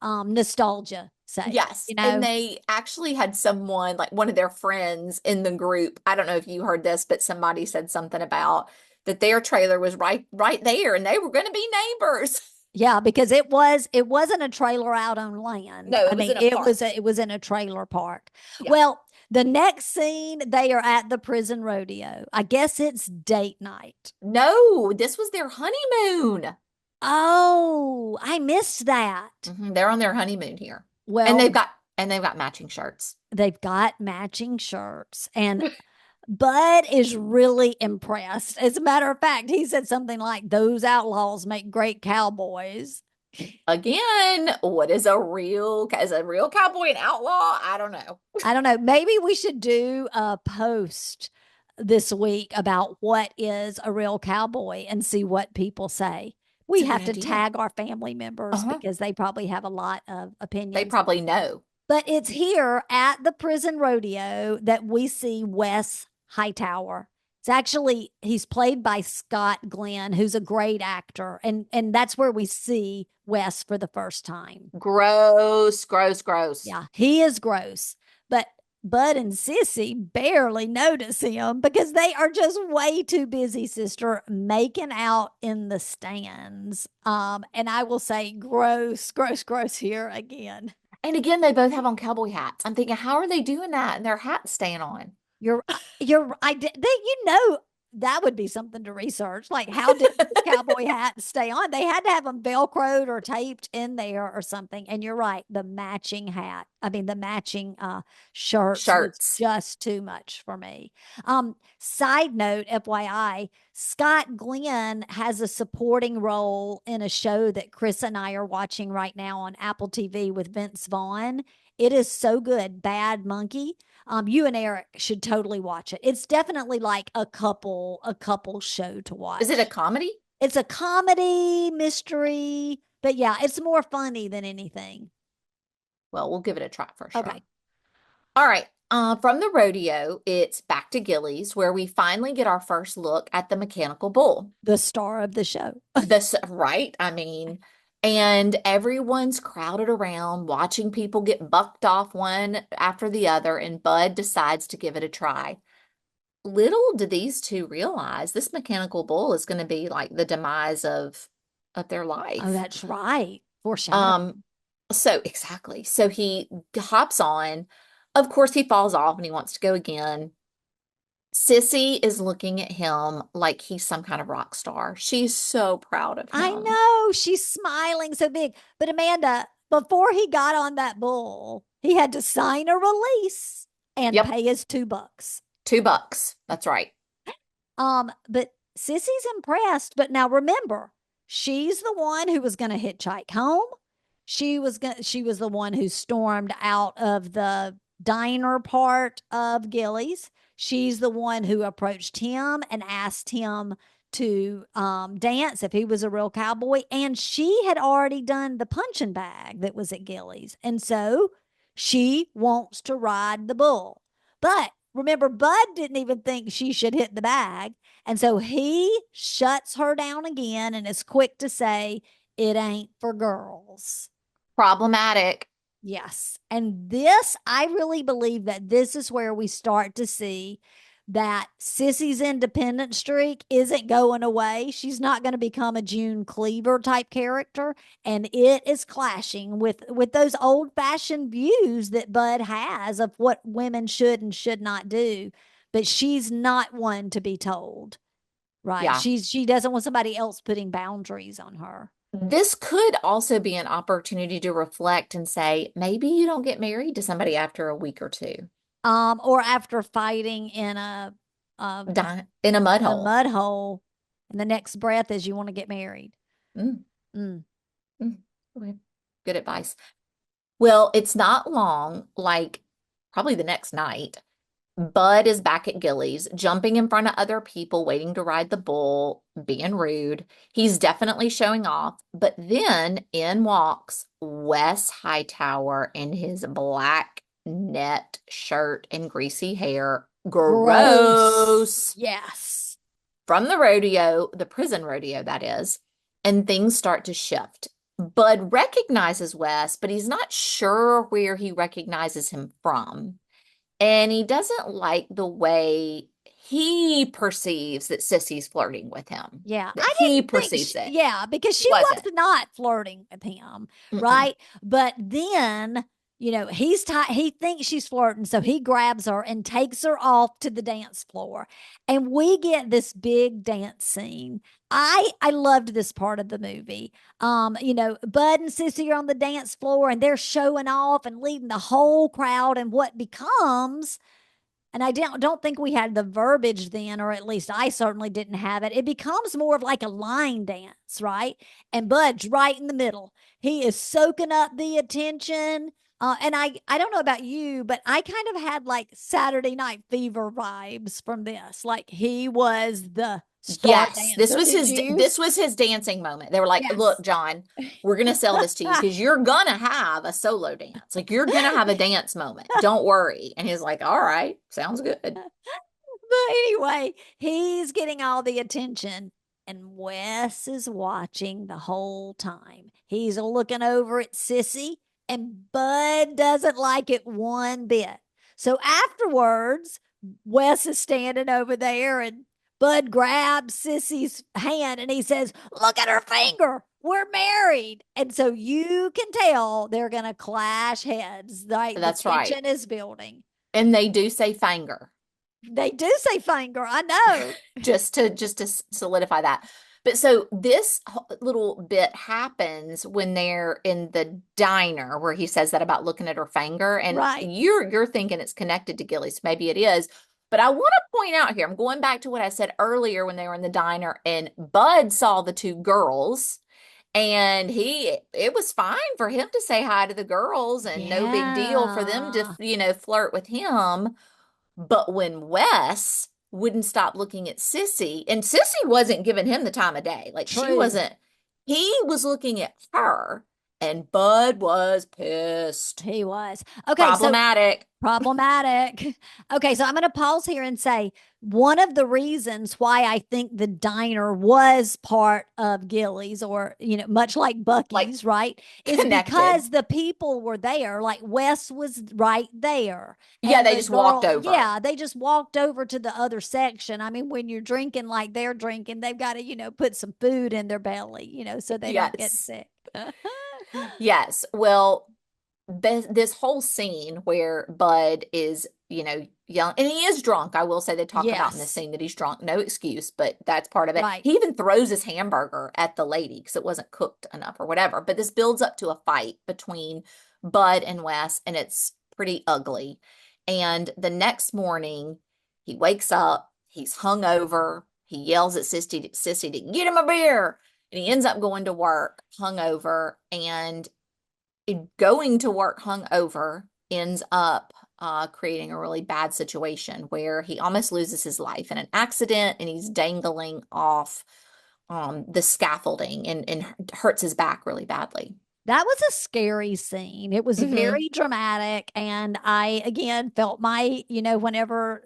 nostalgia sake, Yes. you And know? they actually had someone, like one of their friends in the group. I don't know if you heard this, but somebody said something about that their trailer was right there and they were going to be neighbors. Yeah, because it wasn't a trailer out on land. No, I it was mean, in a park. it was in a trailer park. Yeah. Well, the next scene, they are at the prison rodeo. I guess it's date night. No, this was their honeymoon. Oh, I missed that. They're on their honeymoon here. And Well, they've got matching shirts. they've got matching shirts, and Bud is really impressed. As a matter of fact, he said something like, "Those outlaws make great cowboys." Again, what is a real cowboy an outlaw? I don't know. I don't know. Maybe we should do a post this week about what is a real cowboy and see what people say. It's We a good have to idea. tag our family members Uh-huh. because they probably have a lot of They opinions. probably know. But it's here at the prison rodeo that we see Wes Hightower. It's actually he's played by Scott Glenn, who's a great actor, and that's where we see Wes for the first time. Gross, gross, gross. Yeah, he is gross, but Bud and Sissy barely notice him because they are just way too busy, sister, making out in the stands. And I will say, gross, gross, gross here again. And again, they both have on cowboy hats. I'm thinking, how are they doing that and their hats staying on? You're I did they that would be something to research. Like how did those cowboy hats stay on? They had to have them velcroed or taped in there or something. And you're right, the matching hat. I mean the matching shirts was Shirts. just too much for me. Side note, FYI, Scott Glenn has a supporting role in a show that Chris and I are watching right now on Apple TV with Vince Vaughn. It is so good. Bad Monkey. You and Eric should totally watch it. It's definitely like a couple show to Is it a watch. comedy? It's a comedy mystery, but yeah, it's more funny than anything. Well, we'll give it a try for sure. Okay, All right. From the rodeo, it's back to Gilley's, where we finally get our first look at the mechanical bull. the star of the show. This, right? I mean, and everyone's crowded around watching people get bucked off one after the other, and Bud decides to give it a try. Little do these two realize this mechanical bull is going to be like the demise of their Oh, life. that's right. Foreshadow. Um, so exactly. So he hops on. Of course, he falls off and he wants to go again. Sissy is looking at him like he's some kind of rock star. She's so proud of I him. know she's smiling so big. But Amanda, before he got on that bull, he had to sign a release and Yep, pay his $2. $2. That's right. But Sissy's impressed. But now remember, she's the one who was going to hitchhike home. She was the one who stormed out of the diner part of Gillies. She's the one who approached him and asked him to dance if he was a real cowboy. And she had already done the punching bag that was at Gillies. And so she wants to ride the bull. But remember, Bud didn't even think she should hit the bag. And so he shuts her down again and is quick to say, it ain't for girls. Problematic. Yes. And this, I really believe that this is where we start to see that Sissy's independent streak isn't going away. She's not going to become a June Cleaver type character, and it is clashing with those old-fashioned views that Bud has of what women should and should not do. But she's not one to be told, right? Yeah. She doesn't want somebody else putting boundaries on her. This could also be an opportunity to reflect and say, maybe you don't get married to somebody after a week or two. Or after fighting in a Die in a mud in a hole. mud hole, and the next breath is you want to get married. Mm, Mm. mm. Okay. Good advice. Well, it's not long, like probably the next night. Bud is back at Gilley's, jumping in front of other people, waiting to ride the bull, being rude. He's definitely showing off. But then in walks Wes Hightower in his black net shirt and greasy hair. Gross. Gross. Yes. From the rodeo, the prison rodeo, that is, and things start to shift. Bud recognizes Wes, but he's not sure where he recognizes him from. And he doesn't like the way he perceives that Sissy's flirting with him, Yeah. that I he didn't think perceives it. yeah, because He she was wasn't. not flirting with him, Mm-mm. right? But then, he thinks she's flirting, so he grabs her and takes her off to the dance floor. And we get this big dance scene. I loved this part of the movie. Bud and Sissy are on the dance floor and they're showing off and leading the whole crowd in what becomes, and I don't think we had the verbiage then, or at least I certainly didn't have it. It becomes more of like a line dance, right? And Bud's right in the middle. He is soaking up the attention. And I don't know about you, but I kind of had like Saturday Night Fever vibes from this. Like he was the star Yes, dancer. Did you? this was his dancing moment. They were like, "Look, Yes. John, we're gonna sell this to you because you're gonna have a solo dance. Like you're gonna have a dance moment. Don't worry." And he's like, "All right, sounds good." But anyway, he's getting all the attention, and Wes is watching the whole time. He's looking over at Sissy, and Bud doesn't like it one bit. So afterwards, Wes is standing over there, and Bud grabs Sissy's hand and he says, "Look at her finger. We're married." And so you can tell they're going to clash heads. Right? The That's right. tension is building. And they do say finger. They do say finger. I know. Just to solidify that. But so this little bit happens when they're in the diner where he says that about looking at her finger, and Right. you're thinking it's connected to Gilly, so maybe it is. But I want to point out here, I'm going back to what I said earlier when they were in the diner and Bud saw the two girls and it was fine for him to say hi to the girls and no big deal for them to, Yeah. flirt with him. But when Wes wouldn't stop looking at Sissy, and Sissy wasn't giving him the time of day, like she True. wasn't, he was looking at her, and Bud was pissed. He was. Okay, so Problematic. problematic. Okay, so I'm going to pause here and say one of the reasons why I think the diner was part of Gilly's, or, much like Like Bucky's, right, is connected. because the people were there. Like Wes was right there. Yeah, And they the just walked girl, over. yeah, they just walked over to the other section. I mean, when you're drinking like they're drinking, they've got to, put some food in their belly, so they don't get Yes. sick. Yes. Well, this whole scene where Bud is, young, and he is drunk. I will say they talk about in this Yes, scene that he's drunk. No excuse, but that's part of it. right. He even throws his hamburger at the lady because it wasn't cooked enough or whatever. But this builds up to a fight between Bud and Wes, and it's pretty ugly. And the next morning, he wakes up, he's hungover, he yells at Sissy to get him a beer. And he ends up going to work hungover, and going to work hungover ends up creating a really bad situation where he almost loses his life in an accident, and he's dangling off the scaffolding and hurts his back really badly. That was a scary scene. It was Hmm. very dramatic. And I, again, felt whenever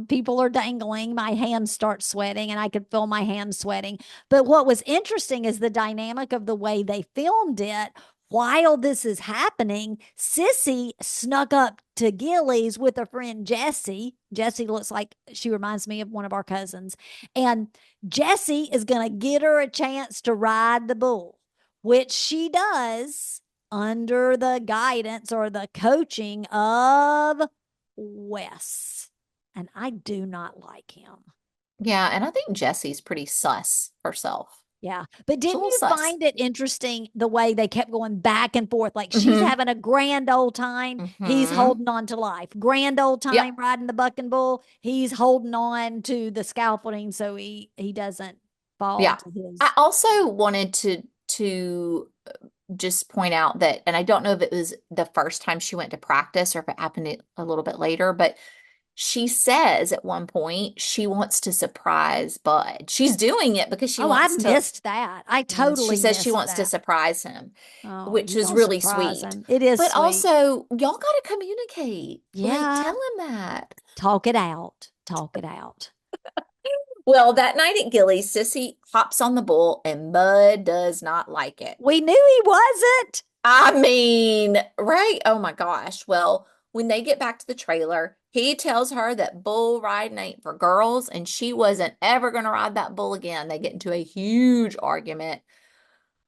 people are dangling, my hands start sweating and I could feel my hands sweating. But what was interesting is the dynamic of the way they filmed it. while this is happening, Sissy snuck up to Gilley's with her friend Jessie. Jessie looks like she reminds me of one of our cousins. And Jessie is going to get her a chance to ride the bull, which she does under the guidance or the coaching of Wes. And I do not like him. Yeah, and I think Jessie's pretty sus herself. Yeah. But She's a didn't little you sus. find it interesting the way they kept going back and forth? Like she's Mm-hmm. having a grand old time. He's Mm-hmm. holding on to life. Grand old Yep. time riding the bucking bull. He's holding on to the scaffolding so he doesn't fall Yeah. to I his. also wanted to just point out that, and I don't know if it was the first time she went to practice or if it happened a little bit later, but she says at one point she wants to surprise Bud. She's doing it because she Oh, I wants to, missed that. I she totally says she missed wants to that. surprise him, Oh, which you is don't really surprise sweet. him. It is But sweet. also, y'all got to communicate. Like, Yeah. tell him that. Talk it out. Talk it out. Well, that night at Gilley, Sissy hops on the bull and Bud does not like it. We knew he wasn't. I mean, right? Oh my gosh. Well, when they get back to the trailer, he tells her that bull riding ain't for girls, and she wasn't ever going to ride that bull again. They get into a huge argument.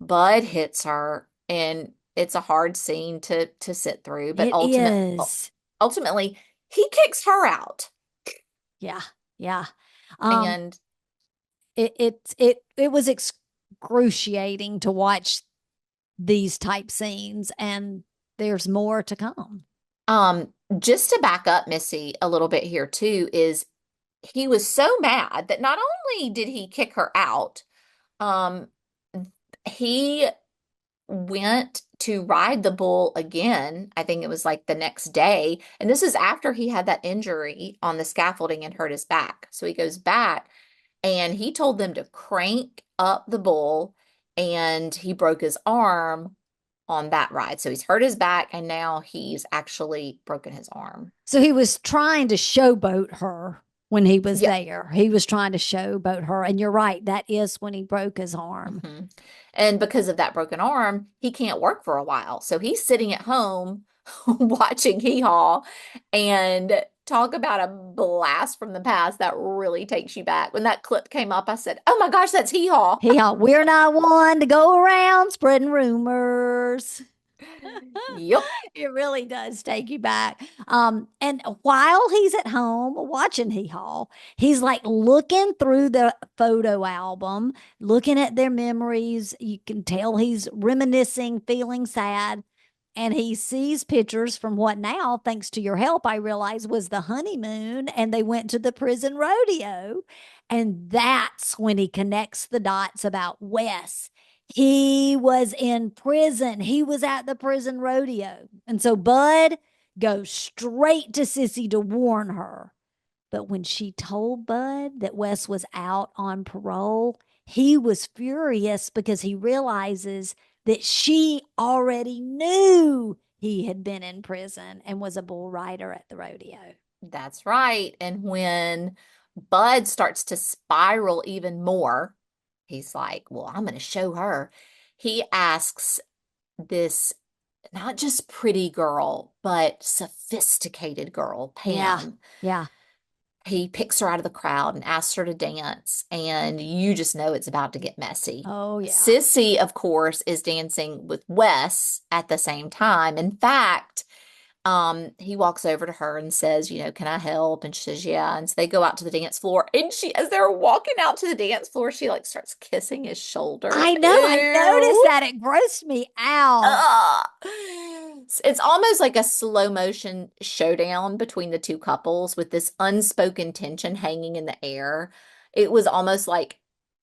Bud hits her, and it's a hard scene to sit through, but It is. ultimately, he kicks her out. Yeah. Yeah. Um, And it was excruciating to watch these type scenes, and there's more to come. just to back up Missy a little bit here too, is he was so mad that not only did he kick her out, um, he went to ride the bull again. I think it was like the next day. And this is after he had that injury on the scaffolding and hurt his back. So he goes back and he told them to crank up the bull, and he broke his arm on that ride. So he's hurt his back and now he's actually broken his arm. So he was trying to showboat her when he was Yep. there. He was trying to showboat her. And you're right, that is when he broke his arm. hmm And because of that broken arm, he can't work for a while. So he's sitting at home watching Hee Haw, and talk about a blast from the past that really takes you back. When that clip came up, I said, "Oh my gosh, that's Hee Haw." Yeah, we're not one to go around spreading rumors. Yep. It really does take you back. And while he's at home watching Hee Haw, he's like looking through the photo album, looking at their memories. You can tell he's reminiscing, feeling sad. And he sees pictures from what now, thanks to your help, I realize was the honeymoon, and they went to the prison rodeo. And that's when he connects the dots about Wes. He was in prison. He was at the prison rodeo. And so Bud goes straight to Sissy to warn her. But when she told Bud that Wes was out on parole, he was furious because he realizes that she already knew he had been in prison and was a bull rider at the rodeo. That's right. And when Bud starts to spiral even more, he's like, "Well, I'm going to show her." He asks this not just pretty girl, but sophisticated girl, Yeah. Pam. Yeah. He picks her out of the crowd and asks her to dance, and you just know it's about to get messy. Oh, yeah. Sissy, of course, is dancing with Wes at the same time. In fact, he walks over to her and says, "Can I help?" And she says, "Yeah." And so they go out to the dance floor. And as they're walking out to the dance floor, she like starts kissing his shoulder. I know. I noticed Ew. that. It grossed me out. Ugh. It's almost like a slow motion showdown between the two couples with this unspoken tension hanging in the air. It was almost like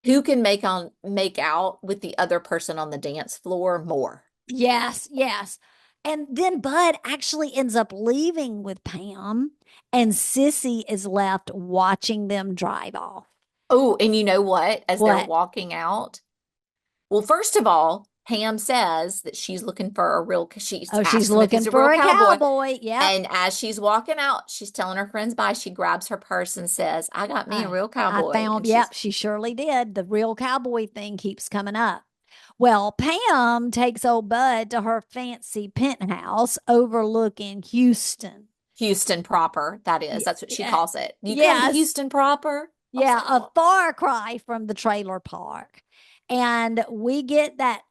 who can make out with the other person on the dance floor more. Yes, yes. And then Bud actually ends up leaving with Pam, and Sissy is left watching them drive off. Oh, and you know what? As they're What? walking out, well, first of all, Pam says that she's looking for a real, she Oh, she's asks him if he's looking a real for a cowboy. cowboy. Yep. And as she's walking out, she's telling her friends bye. She grabs her purse and says, "I got me a real I cowboy." found, And yep, she's, she surely did. The real cowboy thing keeps coming up. Well, Pam takes old Bud to her fancy penthouse overlooking Houston. Houston proper, that is. That's what she Yeah, calls it. You come to yes, Houston proper? I was yeah, like, a oh. far cry from the trailer park. And we get that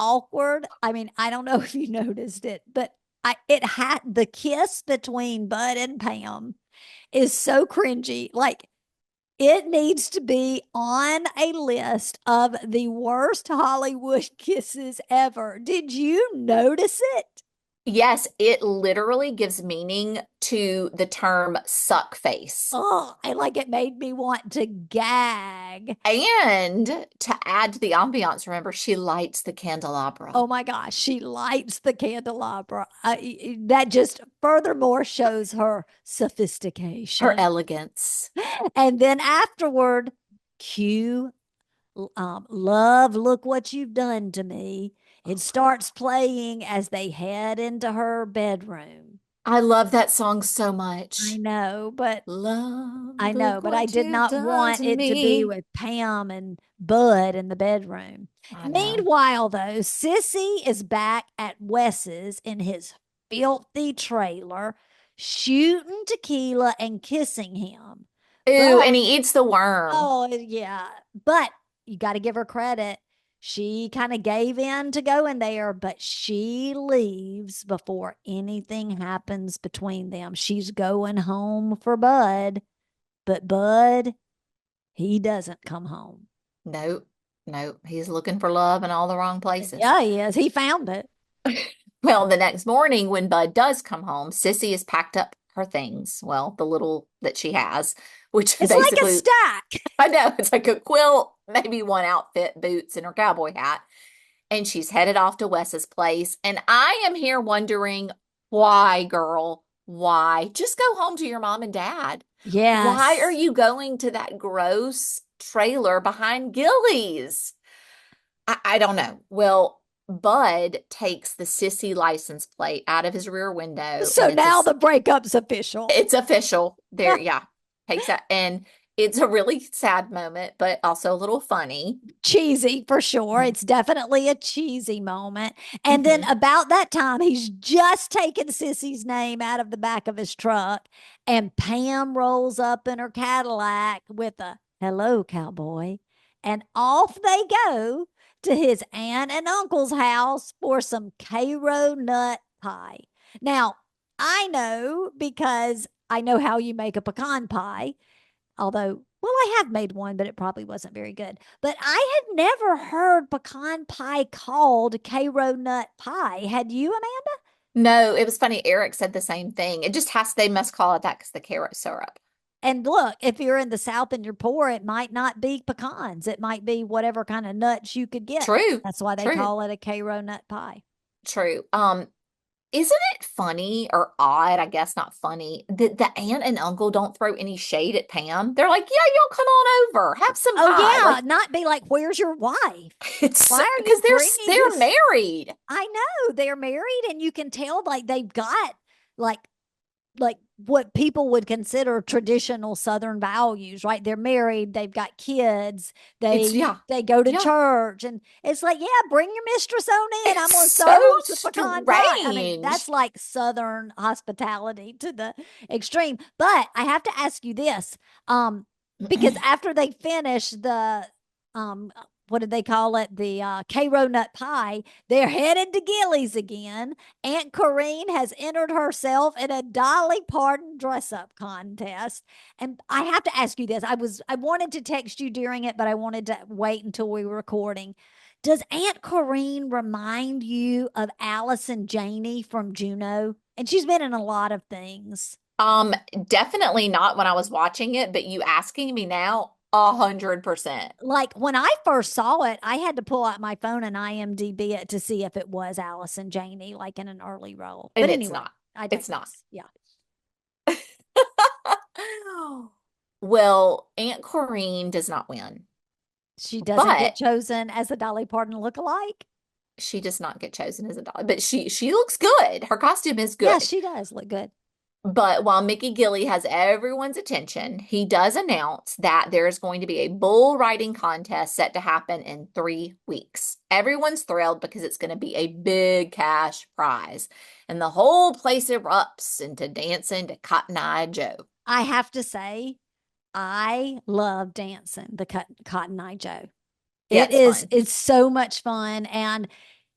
awkward. I mean, I don't know if you noticed it, but it had the kiss between Bud and Pam is so cringy. Like it needs to be on a list of the worst Hollywood kisses ever. Did you notice it? Yes, it literally gives meaning to the term suck face. Oh, I like it made me want to gag. And to add to the ambiance, remember, she lights the Oh candelabra. my gosh, she lights the candelabra. That just furthermore shows her Her sophistication. elegance. And then afterward, cue love, look what you've done to me. It starts playing as they head into her bedroom. I love that song so I much. know, but Love, I know, look but I what did you've not done want to it to be me. with Pam and Bud in the bedroom. I know. Meanwhile, though, Sissy is back at Wes's in his filthy trailer, shooting tequila and kissing him. Ooh, But and he eats the worm. oh, yeah. But you got to give her credit. She kind of gave in to go in there, but she leaves before anything happens between them. She's going home for Bud, but Bud, he doesn't come home. Nope. Nope. He's looking for love in all the wrong places. Yeah, he is. He found it. Well, the next morning when Bud does come home, Sissy has packed up her things. Well, the little that she has, which It's like a basically, stack. I know, it's like a quilt, maybe one outfit, boots, and her cowboy hat. And she's headed off to Wes's place. And I am here wondering, why, girl? Why? Just go home to your mom and dad. Why are Yes. you going to that gross trailer behind Gilley's? I don't know. Well, Bud takes the Sissy license plate out of his rear window So and now the breakup's official. it's official. There, yeah. Takes that and it's a really sad moment, but also a little funny. Cheesy for sure. It's definitely a cheesy moment. And then Hmm. about that time, he's just taken Sissy's name out of the back of his truck, and Pam rolls up in her Cadillac with a hello, cowboy. And off they go to his aunt and uncle's house for some Cairo nut pie. Now, I know because I know how you make a pecan pie. Although, well, I have made one, but it probably wasn't very good. But I had never heard pecan pie called Cairo nut pie. Had you, Amanda? No, it was funny. Eric said the same thing. It just has, they must call it that because the carrot syrup. And look, if you're in the South and you're poor, it might not be pecans. It might be whatever kind of nuts you could get. True, That's why they true, call it a Cairo nut pie. true. Isn't it funny or odd? I guess not funny that the aunt and uncle don't throw any shade at Pam. They're like, yeah, y'all come on over, have some Oh, pie. yeah. Like Not be like, where's your wife? it's Why are you because bringing they're this? married. I know they're married, and you can tell like they've got like like what people would consider traditional southern values, right? They're married, they've got kids, It's they yeah, they go to yeah. church, and it's like, yeah, bring your mistress on in, I'm It's gonna so serve some pecan pie. I mean, that's strange. like southern hospitality to the extreme. But I have to ask you this, because after they finish the what did they call it, the Cairo nut pie, they're headed to Gilley's again. Aunt Corrine has entered herself in a Dolly Parton dress up contest. And I have to ask you this. I wanted to text you during it, but I wanted to wait until we were recording. Does Aunt Corrine remind you of Allison Janney from Juno? And she's been in a lot of things. Um, Definitely not when I was watching it, but you asking me now, 100%. Like when I first saw it, I had to pull out my phone and IMDb it to see if it was Allison Janney, like in an early role. But And it's anyway, not. I It's not. digress. Yeah. Well, Aunt Corrine does not win, She doesn't get but chosen as a Dolly Parton lookalike. she does not get chosen as a dog. But she looks good. Her costume is Yeah, good. she does look good. But while Mickey Gilley has everyone's attention, he does announce that there is going to be a bull riding contest set to happen in 3 weeks. Everyone's thrilled because it's going to be a big cash prize. And the whole place erupts into dancing to Cotton Eye Joe. I have to say, I love dancing the Cotton Eye Joe. Yeah, It it's is, fun. it's so much fun. And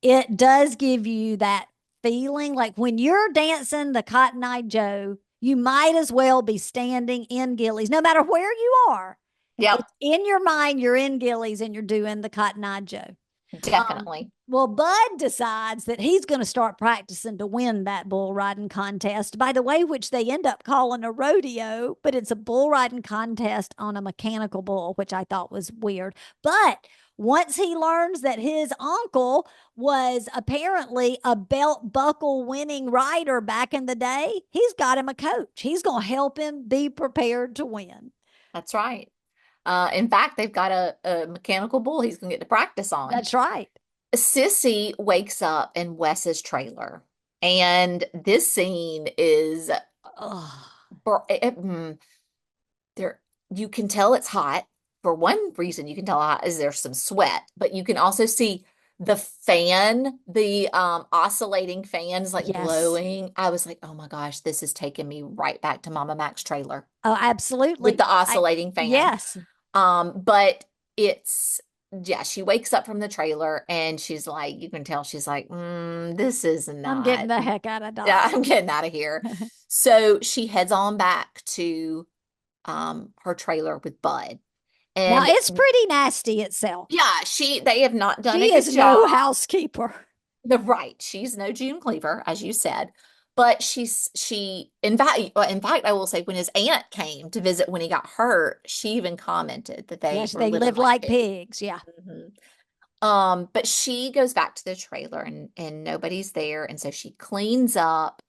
it does give you that feeling like when you're dancing the Cotton Eye Joe, you might as well be standing in Gilley's, no matter where you are. Yep, It's in your mind, you're in Gilley's and you're doing the Cotton Eye Joe. definitely. Well, Bud decides that he's going to start practicing to win that bull riding contest, by the way, which they end up calling a rodeo, but it's a bull riding contest on a mechanical bull, which I thought was weird. But once he learns that his uncle was apparently a belt buckle winning rider back in the day, he's got him a coach. He's going to help him be prepared to win. That's right. In fact, they've got a mechanical bull he's going to get to practice on. That's right. Sissy wakes up in Wes's trailer, and this scene is Oh, there. You can tell it's hot. For one reason, you can tell hot is there's some sweat, but you can also see the fan, the oscillating fan is like yes. blowing. I was like, oh my gosh, this is taking me right back to Mama Mac's trailer Oh, with absolutely. the oscillating fan. Yes. But it's yeah, she wakes up from the trailer and she's like, you can tell she's like, this is I'm getting not, the heck out of yeah, Dodge. I'm getting out of here. So she heads on back to her trailer with Bud. Now And it's pretty nasty itself. yeah, they have not done a She good is no job. housekeeper. The right, she's no June Cleaver, as you said. But in fact, I will say when his aunt came to visit when he got hurt, she even commented that they Yes, were they living live like like pigs. pigs. Yeah. Mhm. But she goes back to the trailer and nobody's there. And so she cleans up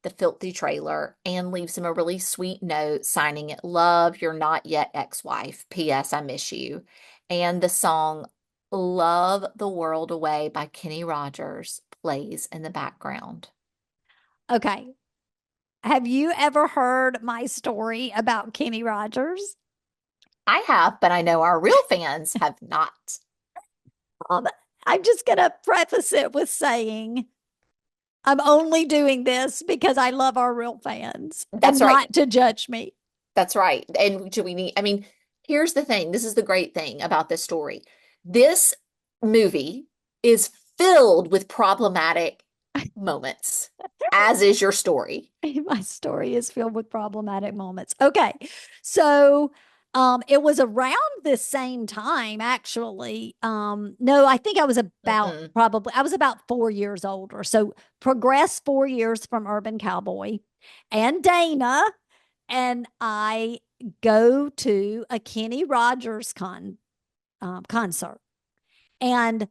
the filthy trailer and leaves him a really sweet note signing it, Love, you're not yet ex-wife. P.S. I miss you. And the song Love the World Away by Kenny Rogers plays in the background. Okay. Have you ever heard my story about Kenny Rogers? I have, but I know our real fans have not. Um, I'm just going to preface it with saying I'm only doing this because I love our real fans That's and right. not to judge me. That's right. And do we need, I mean, here's the thing. This is the great thing about this story. This movie is filled with problematic moments, as is your story. My story is filled with problematic moments. Okay. So it was around this same time, actually. No, I think I was about Mm-mm. probably I was about 4 years older. So progressed 4 years from Urban Cowboy and Dana, and I go to a Kenny Rogers concert. And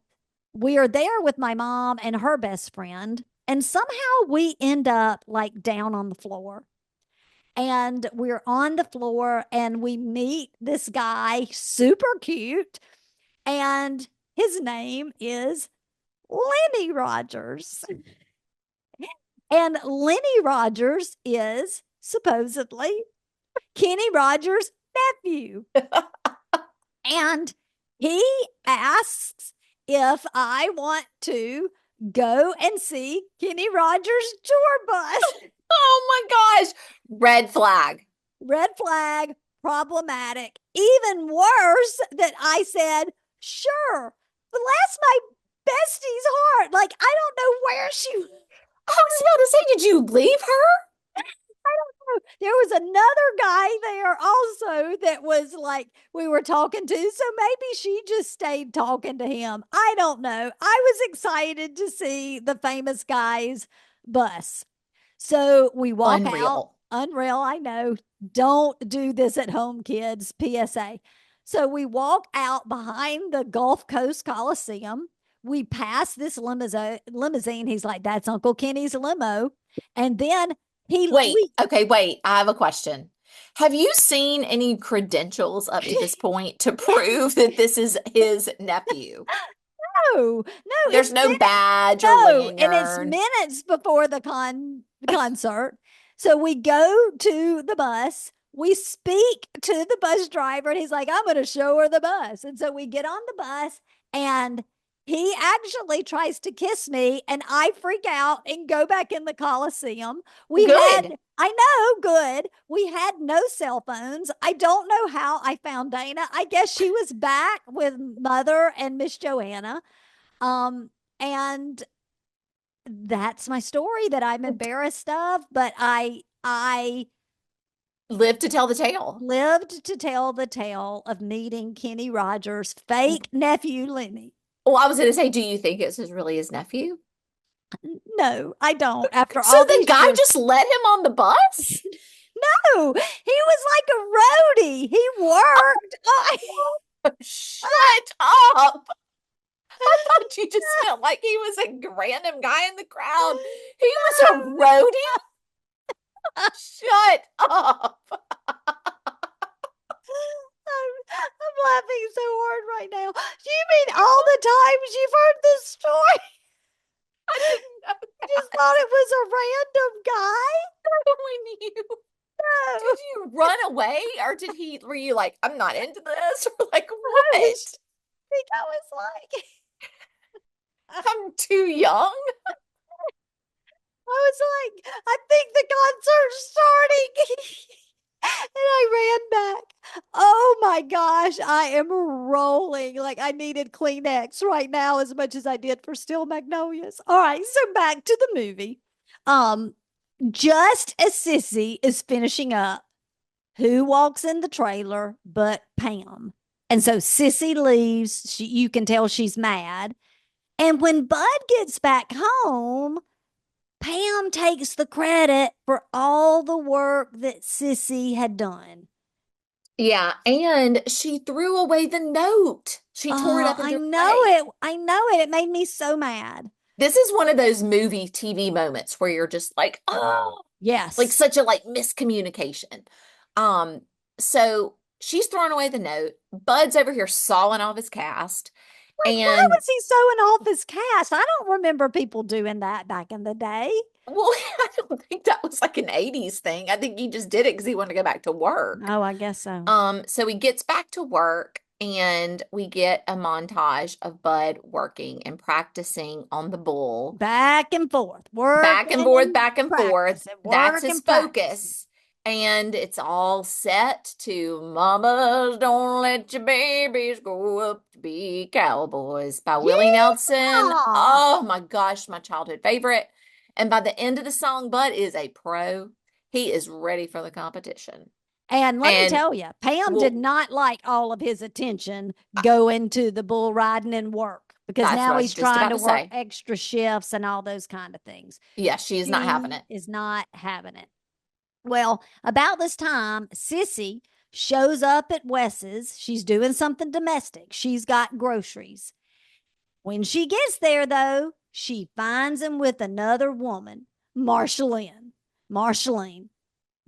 we are there with my mom and her best friend. And somehow we end up like down on the floor. And we're on the floor and we meet this guy, super cute. And his name is Lenny Rogers. And Lenny Rogers is supposedly Kenny Rogers' nephew. And he asks if I want to go and see Kenny Rogers' tour bus. Oh my gosh. Red flag. Red flag, problematic. Even worse that I said, sure, but bless my bestie's heart. Like, I don't know where she I was about to say, did you leave her? there was another guy there also that was like we were talking to. So maybe she just stayed talking to him. I don't know. I was excited to see the famous guy's bus. So we walk out. Unreal. Unreal, I know. Don't do this at home, kids. PSA. So we walk out behind the Gulf Coast Coliseum. We pass this limousine. He's like, that's Uncle Kenny's limo. And then Wait, we okay, wait. I have a question. Have you seen any credentials up to this point to prove that this is his nephew? no, no, There's it's no badge or no, and it's lanyard. minutes before the concert. So we go to the bus. We speak to the bus driver, and he's like, I'm going to show her the bus. And so we get on the bus, and he actually tries to kiss me, and I freak out and go back in the Coliseum. We Good. had, I know, good. We had no cell phones. I don't know how I found Dana. I guess she was back with Mother and Miss Joanna. And that's my story that I'm embarrassed of, but I Live to tell the tale. lived to tell the tale of meeting Kenny Rogers' fake nephew Lenny. Well, I was going to say, do you think it's really his nephew? No, I don't. After So all the these guy years, just let him on the bus? no, he was like a roadie. He worked. Shut up. I thought you just meant like he was a random guy in the crowd. He was a roadie? Shut up. I'm laughing so hard right now. Do you mean all the times you've heard this story? I didn't know You just thought it was a random guy? that when you No. did you run away or were you like, I'm not into this? Or like I what? think I was like, I'm too young. I was like, I think the concert's starting. And I ran back. Oh my gosh, I am rolling. Like I needed Kleenex right now as much as I did for Still Magnolias. All right, so back to the movie. Um, just as Sissy is finishing up, who walks in the trailer but Pam? And so Sissy leaves. You can tell she's mad. And when Bud gets back home, Pam takes the credit for all the work that Sissy had done. Yeah, and she threw away the note. She tore it Oh, up and I threw it know away. it. I know it. It made me so mad. This is one of those movie TV moments where you're just like, oh, like Yes. such a like miscommunication. Um, so she's throwing away the note. Bud's over here sawing off his cast. Like, why And was he sewing off his cast? I don't remember people doing that back in the day. well, I don't think that was like an 80s thing. I think he just did it because he wanted to go back to work. Oh, I guess so. So he gets back to work and we get a montage of Bud working and practicing on the bull. Back and forth, working and Back and forth. practicing, That's work his and practicing. focus. And it's all set to Mamas Don't Let Your Babies Grow Up to Be Cowboys by Willie Nelson. Yeah. Oh my gosh, my childhood favorite. And by the end of the song, Bud is a pro. He is ready for the competition. And let me And tell you, Pam did well, not like all of his attention going to the bull riding and work because that's what now I was he's just trying about to to work say. extra shifts and all those kind of things. Yeah, she's not having She it. is not having it. Well, about this time, Sissy shows up at Wes's. She's doing something domestic. She's got groceries. When she gets there, though, she finds him with another woman, Marshalline. Marshalline.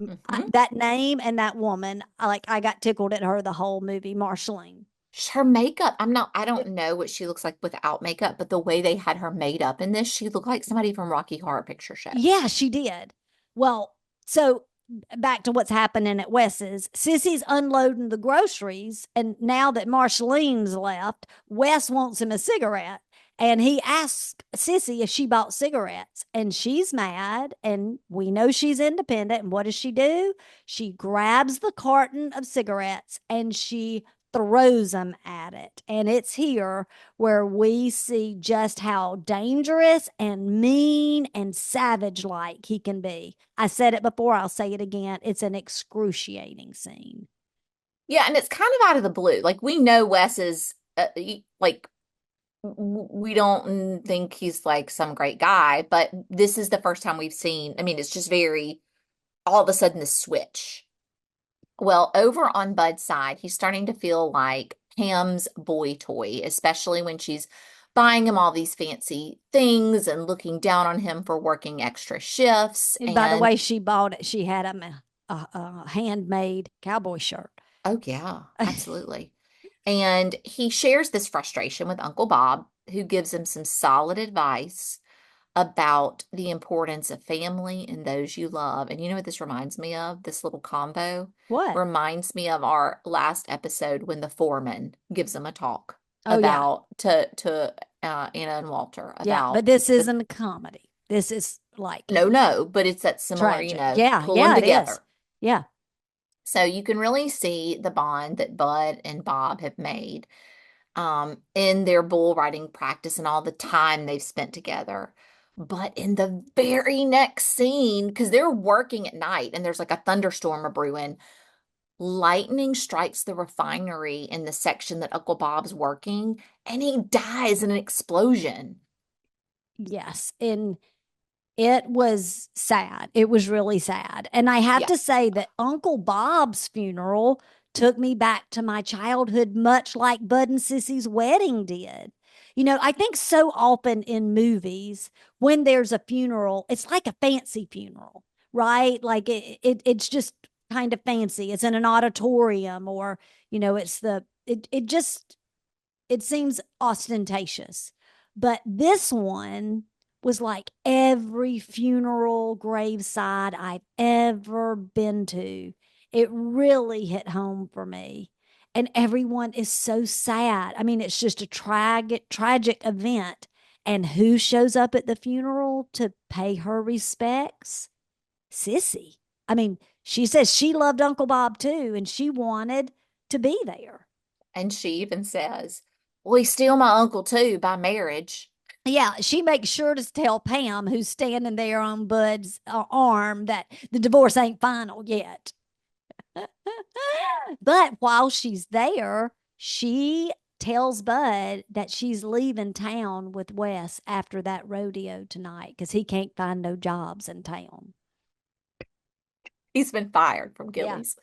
Mhm. That name and that woman, I got tickled at her the whole movie, Marshalline. Her makeup, I don't know what she looks like without makeup, but the way they had her made up in this, she looked like somebody from Rocky Horror Picture Show. Yeah, she did. Well, so back to what's happening at Wes's. Sissy's unloading the groceries, and now that Marshalline's left, Wes wants him a cigarette. And he asks Sissy if she bought cigarettes, and she's mad. And we know she's independent. And what does she do? She grabs the carton of cigarettes and she throws them at it. And it's here where we see just how dangerous and mean and savage like he can be. I said it before, I'll say it again. It's an excruciating scene. Yeah, and it's kind of out of the blue. Like we know Wes is like we don't think he's like some great guy, but this is the first time we've seen. I mean, it's just very all of a sudden the switch. Well, over on Bud's side, he's starting to feel like Pam's boy toy, especially when she's buying him all these fancy things and looking down on him for working extra shifts. And by the And way, she bought it. She had him a handmade cowboy shirt. oh, yeah, absolutely. And he shares this frustration with Uncle Bob, who gives him some solid advice. about the importance of family and those you love. And you know what this reminds me of? This little combo What? reminds me of our last episode when the foreman gives them a talk Oh, yeah. about to Anna and Walter Yeah. But about this the isn't a comedy. This is like no, but it's that similar, tragic. Yeah. pull them Yeah, it is. together. Yeah. So you can really see the bond that Bud and Bob have made in their bull riding practice and all the time they've spent together. But in the very next scene, because they're working at night and there's like a thunderstorm a brewing, lightning strikes the refinery in the section that Uncle Bob's working, and he dies in an explosion. Yes. And it was sad. It was really sad. And I have Yeah. to say that Uncle Bob's funeral took me back to my childhood, much like Bud and Sissy's wedding did. I think so often in movies, when there's a funeral, it's like a fancy funeral, right? Like it's just kind of fancy. It's in an auditorium, or, it seems ostentatious. But this one was like every funeral graveside I've ever been to. It really hit home for me. And everyone is so sad. I mean, it's just a tragic event. And who shows up at the funeral to pay her respects? Sissy. I mean, she says she loved Uncle Bob too, and she wanted to be there. And she even says, well, he's still my uncle too by marriage. Yeah, she makes sure to tell Pam, who's standing there on Bud's arm, that the divorce ain't final yet. But while she's there, she tells Bud that she's leaving town with Wes after that rodeo tonight because he can't find no jobs in town. He's been fired from Yeah. Gilley's.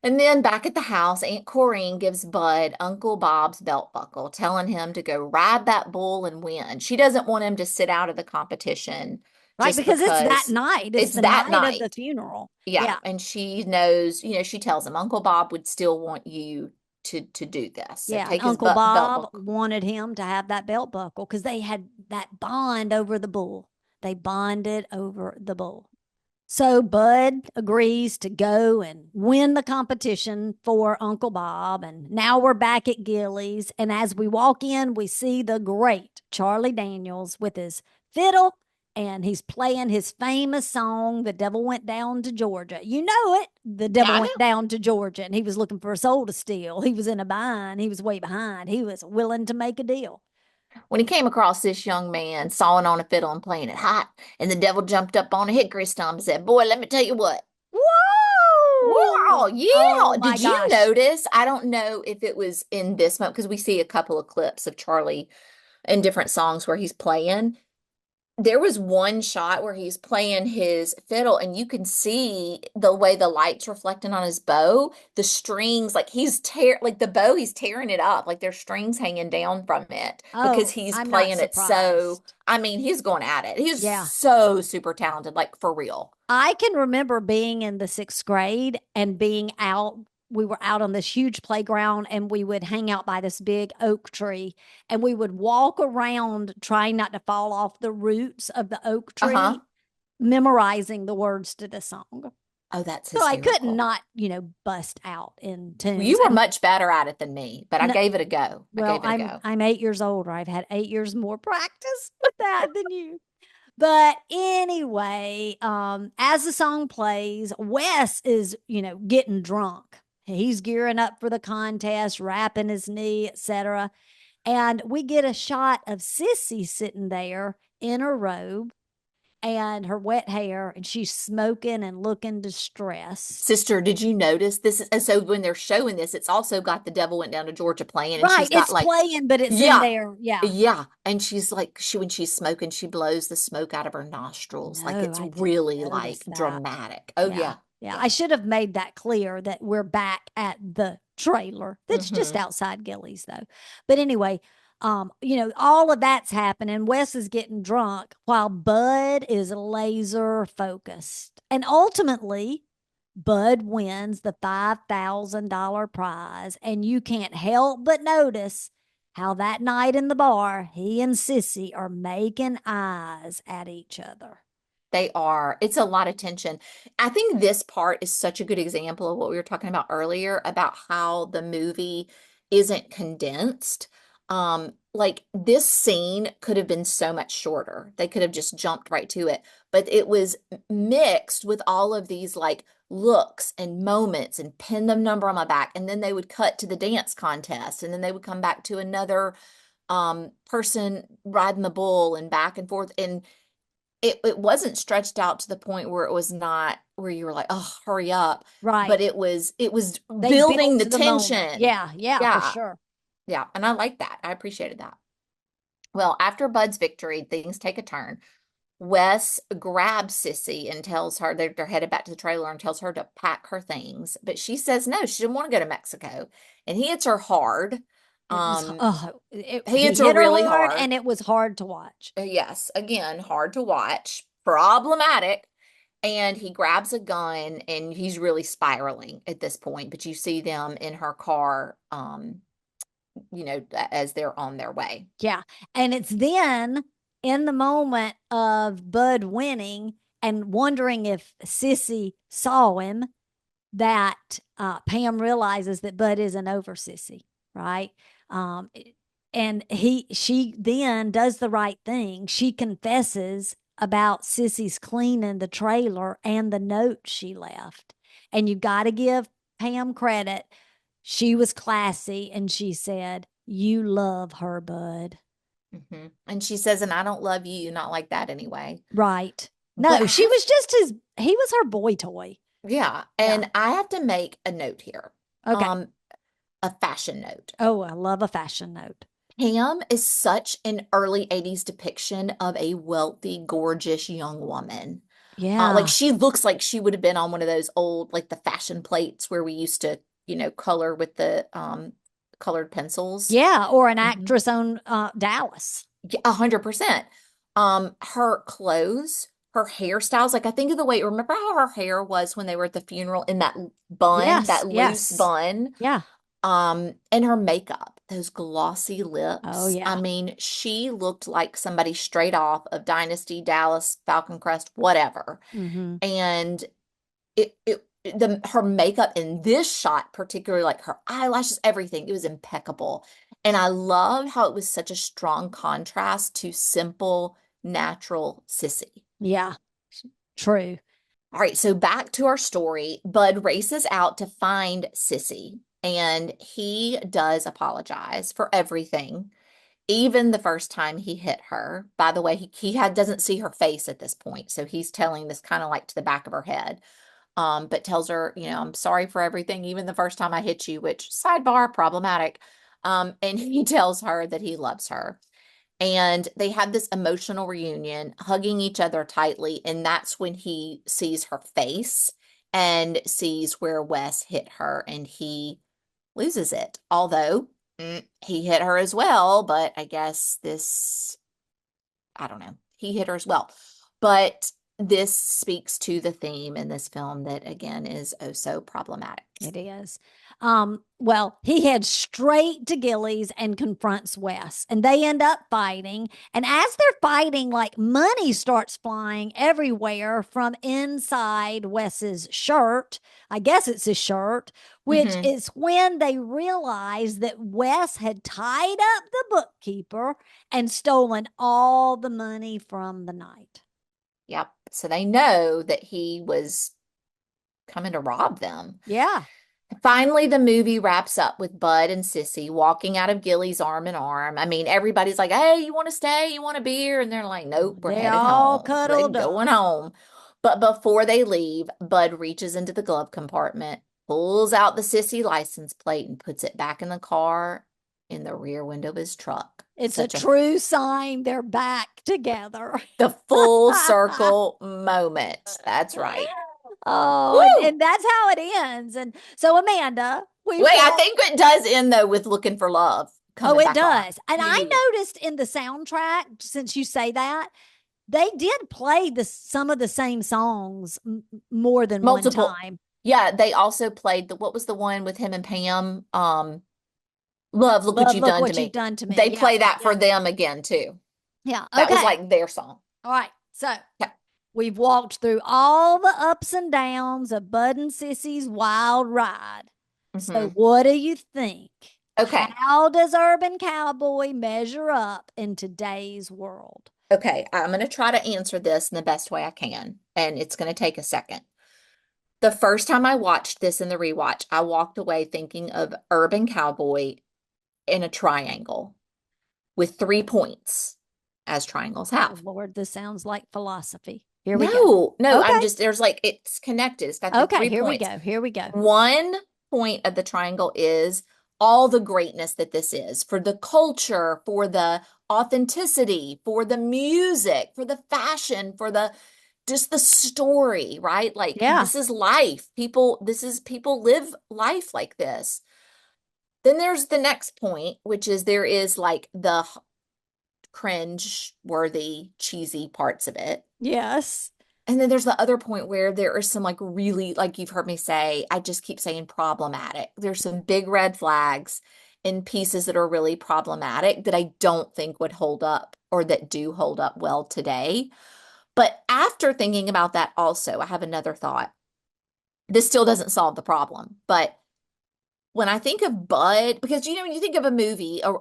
And then back at the house, Aunt Corrine gives Bud Uncle Bob's belt buckle, telling him to go ride that bull and win. She doesn't want him to sit out of the competition Right, just because it's that because night. It's it's the that night of the night. funeral. Yeah. Yeah. And she knows, she tells him Uncle Bob would still want you to do this. So Yeah, and take his Uncle belt Bob buckle. wanted him to have that belt buckle because they had that bond over the bull. They bonded over the bull. So Bud agrees to go and win the competition for Uncle Bob. And now we're back at Gilley's. And as we walk in, we see the great Charlie Daniels with his fiddle, and he's playing his famous song, The Devil Went Down to Georgia. You know it. The Yeah, devil I went know. down to Georgia, and he was looking for a soul to steal. He was in a bind. He was way behind. He was willing to make a deal. When he came across this young man sawing on a fiddle and playing it hot, and the devil jumped up on a hickory stump and said, boy, let me tell you what. Whoa! Wow, Oh yeah. my Did you gosh. notice? I don't know if it was in this moment because we see a couple of clips of Charlie in different songs where he's playing. There was one shot where he's playing his fiddle, and you can see the way the light's reflecting on his bow, the strings, like like the bow, he's tearing it up, like there's strings hanging down from it because Oh, he's I'm not playing it so, surprised. I mean, he's going at it. He's Yeah. so super talented, like for real. I can remember being in the sixth grade and being out. We were out on this huge playground, and we would hang out by this big oak tree, and we would walk around trying not to fall off the roots of the oak Uh-huh. tree, memorizing the words to the song. Oh, that's So I could hysterical. not, bust out in Well, tunes. you were And much better at it than me, but I no, gave it a go. I well, gave it a I'm go. I'm 8 years older. I've had 8 years more practice with that than you. But anyway, as the song plays, Wes is, getting drunk. He's gearing up for the contest, wrapping his knee, etc. And we get a shot of Sissy sitting there in her robe and her wet hair, and she's smoking and looking distressed. Sister, did you notice this? So when they're showing this, it's also got The Devil Went Down to Georgia playing, and Right, she's got it's like, playing, but it's in yeah, there. Yeah. yeah. And she's like, when she's smoking, she blows the smoke out of her nostrils. Like No, it's I didn't really notice like that. dramatic. Oh, Yeah. yeah. Yeah. I Yeah. should have made that clear that we're back at the trailer. That's just Hmm. outside Gilley's though. But anyway, all of that's happening. Wes is getting drunk while Bud is laser focused. And ultimately, Bud wins the $5,000 prize. And you can't help but notice how that night in the bar, he and Sissy are making eyes at each other. They are. It's a lot of tension. I think this part is such a good example of what we were talking about earlier about how the movie isn't condensed. Like this scene could have been so much shorter. They could have just jumped right to it, but it was mixed with all of these like looks and moments and pin the number on my back. And then they would cut to the dance contest and then they would come back to another person riding the bull and back and forth. And it wasn't stretched out to the point where it was not where you were like, oh, hurry up. Right. But it was They building built the the moment. tension. Yeah, yeah, for Yeah. sure. Yeah. And I like that. I appreciated that. Well, after Bud's victory, things take a turn. Wes grabs Sissy and tells her they're headed back to the trailer and tells her to pack her things. But she says no, she didn't want to go to Mexico. And he hits her hard. It was, Um, he he hits her hit her really hard hard. and it was hard to watch. Yes, again, hard to watch, problematic. And he grabs a gun and he's really spiraling at this point. But you see them in her car, as they're on their way. Yeah. And it's then in the moment of Bud winning and wondering if Sissy saw him that Pam realizes that Bud isn't over Sissy, right? Um, and she then does the right thing. She confesses about Sissy's cleaning the trailer and the note she left. And you got to give Pam credit. She was classy and she said, "You love her, Bud." And she says, and I don't love you, not like that anyway. Right. But No, she was just he was her boy toy. yeah, Yeah. and I have to make a note here. Okay. A fashion note. Oh, I love a fashion note. Pam is such an early 80s depiction of a wealthy, gorgeous young woman. Like Yeah. she looks like she would have been on one of those old, like the fashion plates where we used to, color with the colored pencils. Yeah. Or an Mhm. actress on Dallas. Yeah, 100%. Her clothes, her hairstyles, like I think of the way, remember how her hair was when they were at the funeral in that bun, Yes. that loose Yes. bun? Yeah. And her makeup, those glossy Oh, lips. I yeah. mean, she looked like somebody straight off of Dynasty, Dallas, Falcon Crest, whatever. Mm-hmm. And her makeup in this shot, particularly like her eyelashes, everything, it was impeccable. And I love how it was such a strong contrast to simple, natural Sissy. Yeah. True. All right, so back to our story. Bud races out to find Sissy, and he does apologize for everything, even the first time he hit her. By the way, he doesn't see her face at this point, so he's telling this kind of like to the back of her head. But tells her, I'm sorry for everything, even the first time I hit you, which sidebar, problematic. And he tells her that he loves her. And they have this emotional reunion, hugging each other tightly. And that's when he sees her face and sees where Wes hit her and he loses it. Although he hit her as well, but I guess I don't know, he hit her as well. But this speaks to the theme in this film that, again, is oh so problematic. It is. Well, he heads straight to Gilley's and confronts Wes, and they end up fighting. And as they're fighting, like money starts flying everywhere from inside Wes's shirt. I guess it's his shirt, which Mm-hmm. is when they realize that Wes had tied up the bookkeeper and stolen all the money from the night. Yep. So they know that he was coming to rob them. Yeah. Finally, the movie wraps up with Bud and Sissy walking out of Gilley's arm in arm. I mean, everybody's like, hey, you want to stay? You want a beer? And they're like, nope, we're They're headed all home. They're cuddled going up. home. But before they leave, Bud reaches into the glove compartment, pulls out the Sissy license plate, and puts it back in the car in the rear window of his truck. It's a true sign they're back together. The full circle moment. That's right. Oh, Woo! and that's how it ends. And so, Amanda, Wait, I think it does end though with looking for love Oh, coming it back on. does. And I noticed in the soundtrack, since you say that, they did play some of the same songs more than Multiple. one time. Yeah, they also played what was the one with him and Pam? Love, look what Love, you've look done to what you've me. done to me. They Yeah, play that yeah, for them again too. yeah. That was Okay. like their song. All right. So Yeah. we've walked through all the ups and downs of Bud and Sissy's wild ride. So Hmm. what do you think? Okay. How does Urban Cowboy measure up in today's world? Okay. I'm going to try to answer this in the best way I can, and it's going to take a second. The first time I watched this in the rewatch, I walked away thinking of Urban Cowboy in a triangle with 3 points, as triangles Oh, have. Lord, this sounds like philosophy. Here we go. No, no, I'm Okay. just, there's like, it's connected. It's got the Okay. three Here we points. go. Here we go. One point of the triangle is all the greatness that this is for the culture, for the authenticity, for the music, for the fashion, for the just the story, right? Like Yeah. this is life. People live life like this. Then there's the next point, which is there is like the cringe worthy, cheesy parts of it. Yes. And then there's the other point where there are some like really, like you've heard me say, I just keep saying problematic. There's some big red flags in pieces that are really problematic that I don't think would hold up or that do hold up well today. But after thinking about that, also, I have another thought. This still doesn't solve the problem, but when I think of Bud, because when you think of a movie, a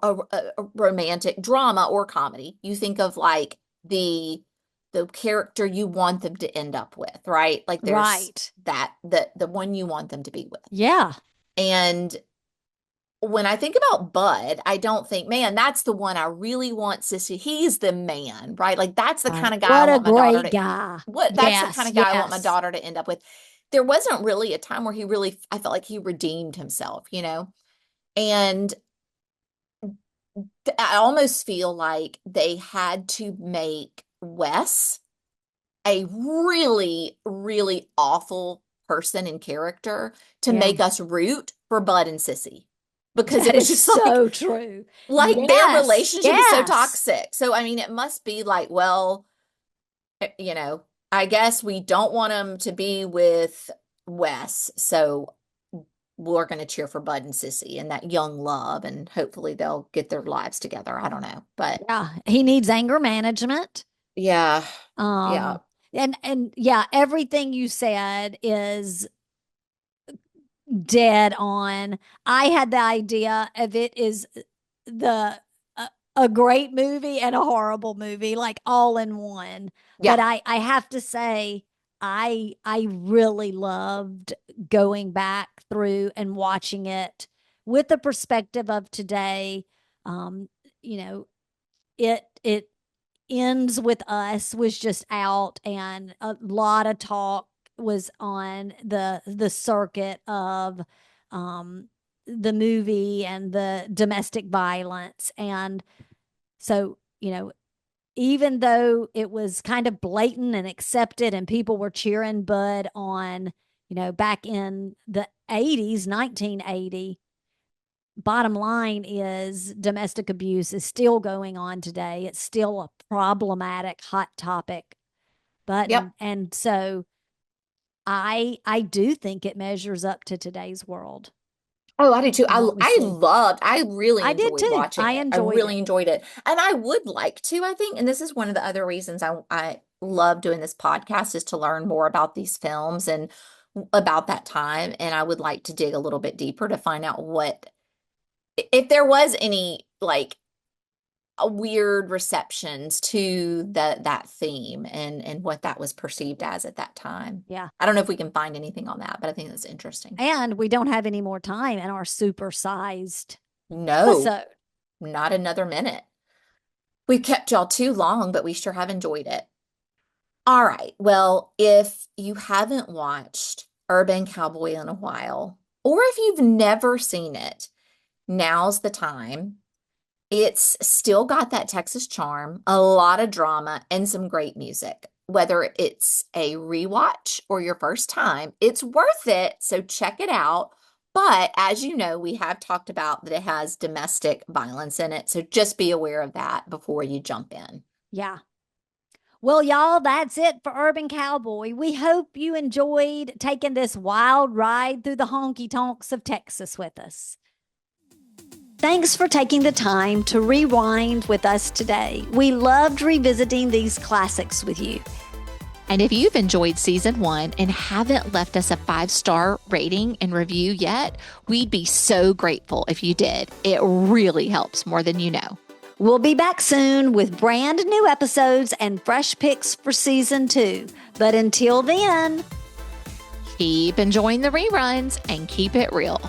romantic drama or comedy, you think of like the character you want them to end up with, right? Like there's Right. the one you want them to be with. Yeah. And when I think about Bud, I don't think, man, that's the one I really want Sissy. He's the man, right? Like that's the Right. kind of guy I What a want my daughter great to guy. what that's the kind Yes. of guy I want my Yes. daughter to end up with. There wasn't really a time where I felt like he redeemed himself, And I almost feel like they had to make Wes a really, really awful person and character to Yeah. make us root for Bud and Sissy. Because That it was is just like so true. their Yes. relationship is so Yes. toxic. So I mean, it must be like, well, eh, you know, I guess we don't want him to be with Wes, so we're going to cheer for Bud and Sissy and that young love, and hopefully they'll get their lives together. I don't know, but Yeah. He needs anger management. yeah, yeah, Um, and yeah, everything you said is dead on. I had the idea of it is the a great movie and a horrible movie, like all in one. But yeah. I have to say, I really loved going back through and watching it with the perspective of today. Um, you know, it ends with us was just out, and a lot of talk was on the circuit of um the movie and the domestic violence. And so, even though it was kind of blatant and accepted and people were cheering Bud on, back in the 80s, 1980, bottom line is domestic abuse is still going on today. It's still a problematic hot topic. But Yep. and so I do think it measures up to today's world Oh, I do too. and what we see. I really I did enjoyed too. watching I it. I enjoyed really it. enjoyed it. And I would like to, I think, and this is one of the other reasons I love doing this podcast is to learn more about these films and about that time. And I would like to dig a little bit deeper to find out if there was any like weird receptions to that theme and what that was perceived as at that time. Yeah. I don't know if we can find anything on that, but I think that's interesting. And we don't have any more time in our supersized No, episode. not another minute. We kept y'all too long, but we sure have enjoyed it. All right. Well, if you haven't watched Urban Cowboy in a while, or if you've never seen it, now's the time. It's still got that Texas charm, a lot of drama, and some great music. Whether it's a rewatch or your first time, it's worth it. So check it out. But as you know, we have talked about that it has domestic violence in it. So just be aware of that before you jump in. Yeah. Well, y'all, that's it for Urban Cowboy. We hope you enjoyed taking this wild ride through the honky tonks of Texas with us. Thanks for taking the time to rewind with us today. We loved revisiting these classics with you. And if you've enjoyed season 1 and haven't left us a 5-star rating and review yet, we'd be so grateful if you did. It really helps more than you know. We'll be back soon with brand new episodes and fresh picks for season 2. But until then, keep enjoying the reruns and keep it real.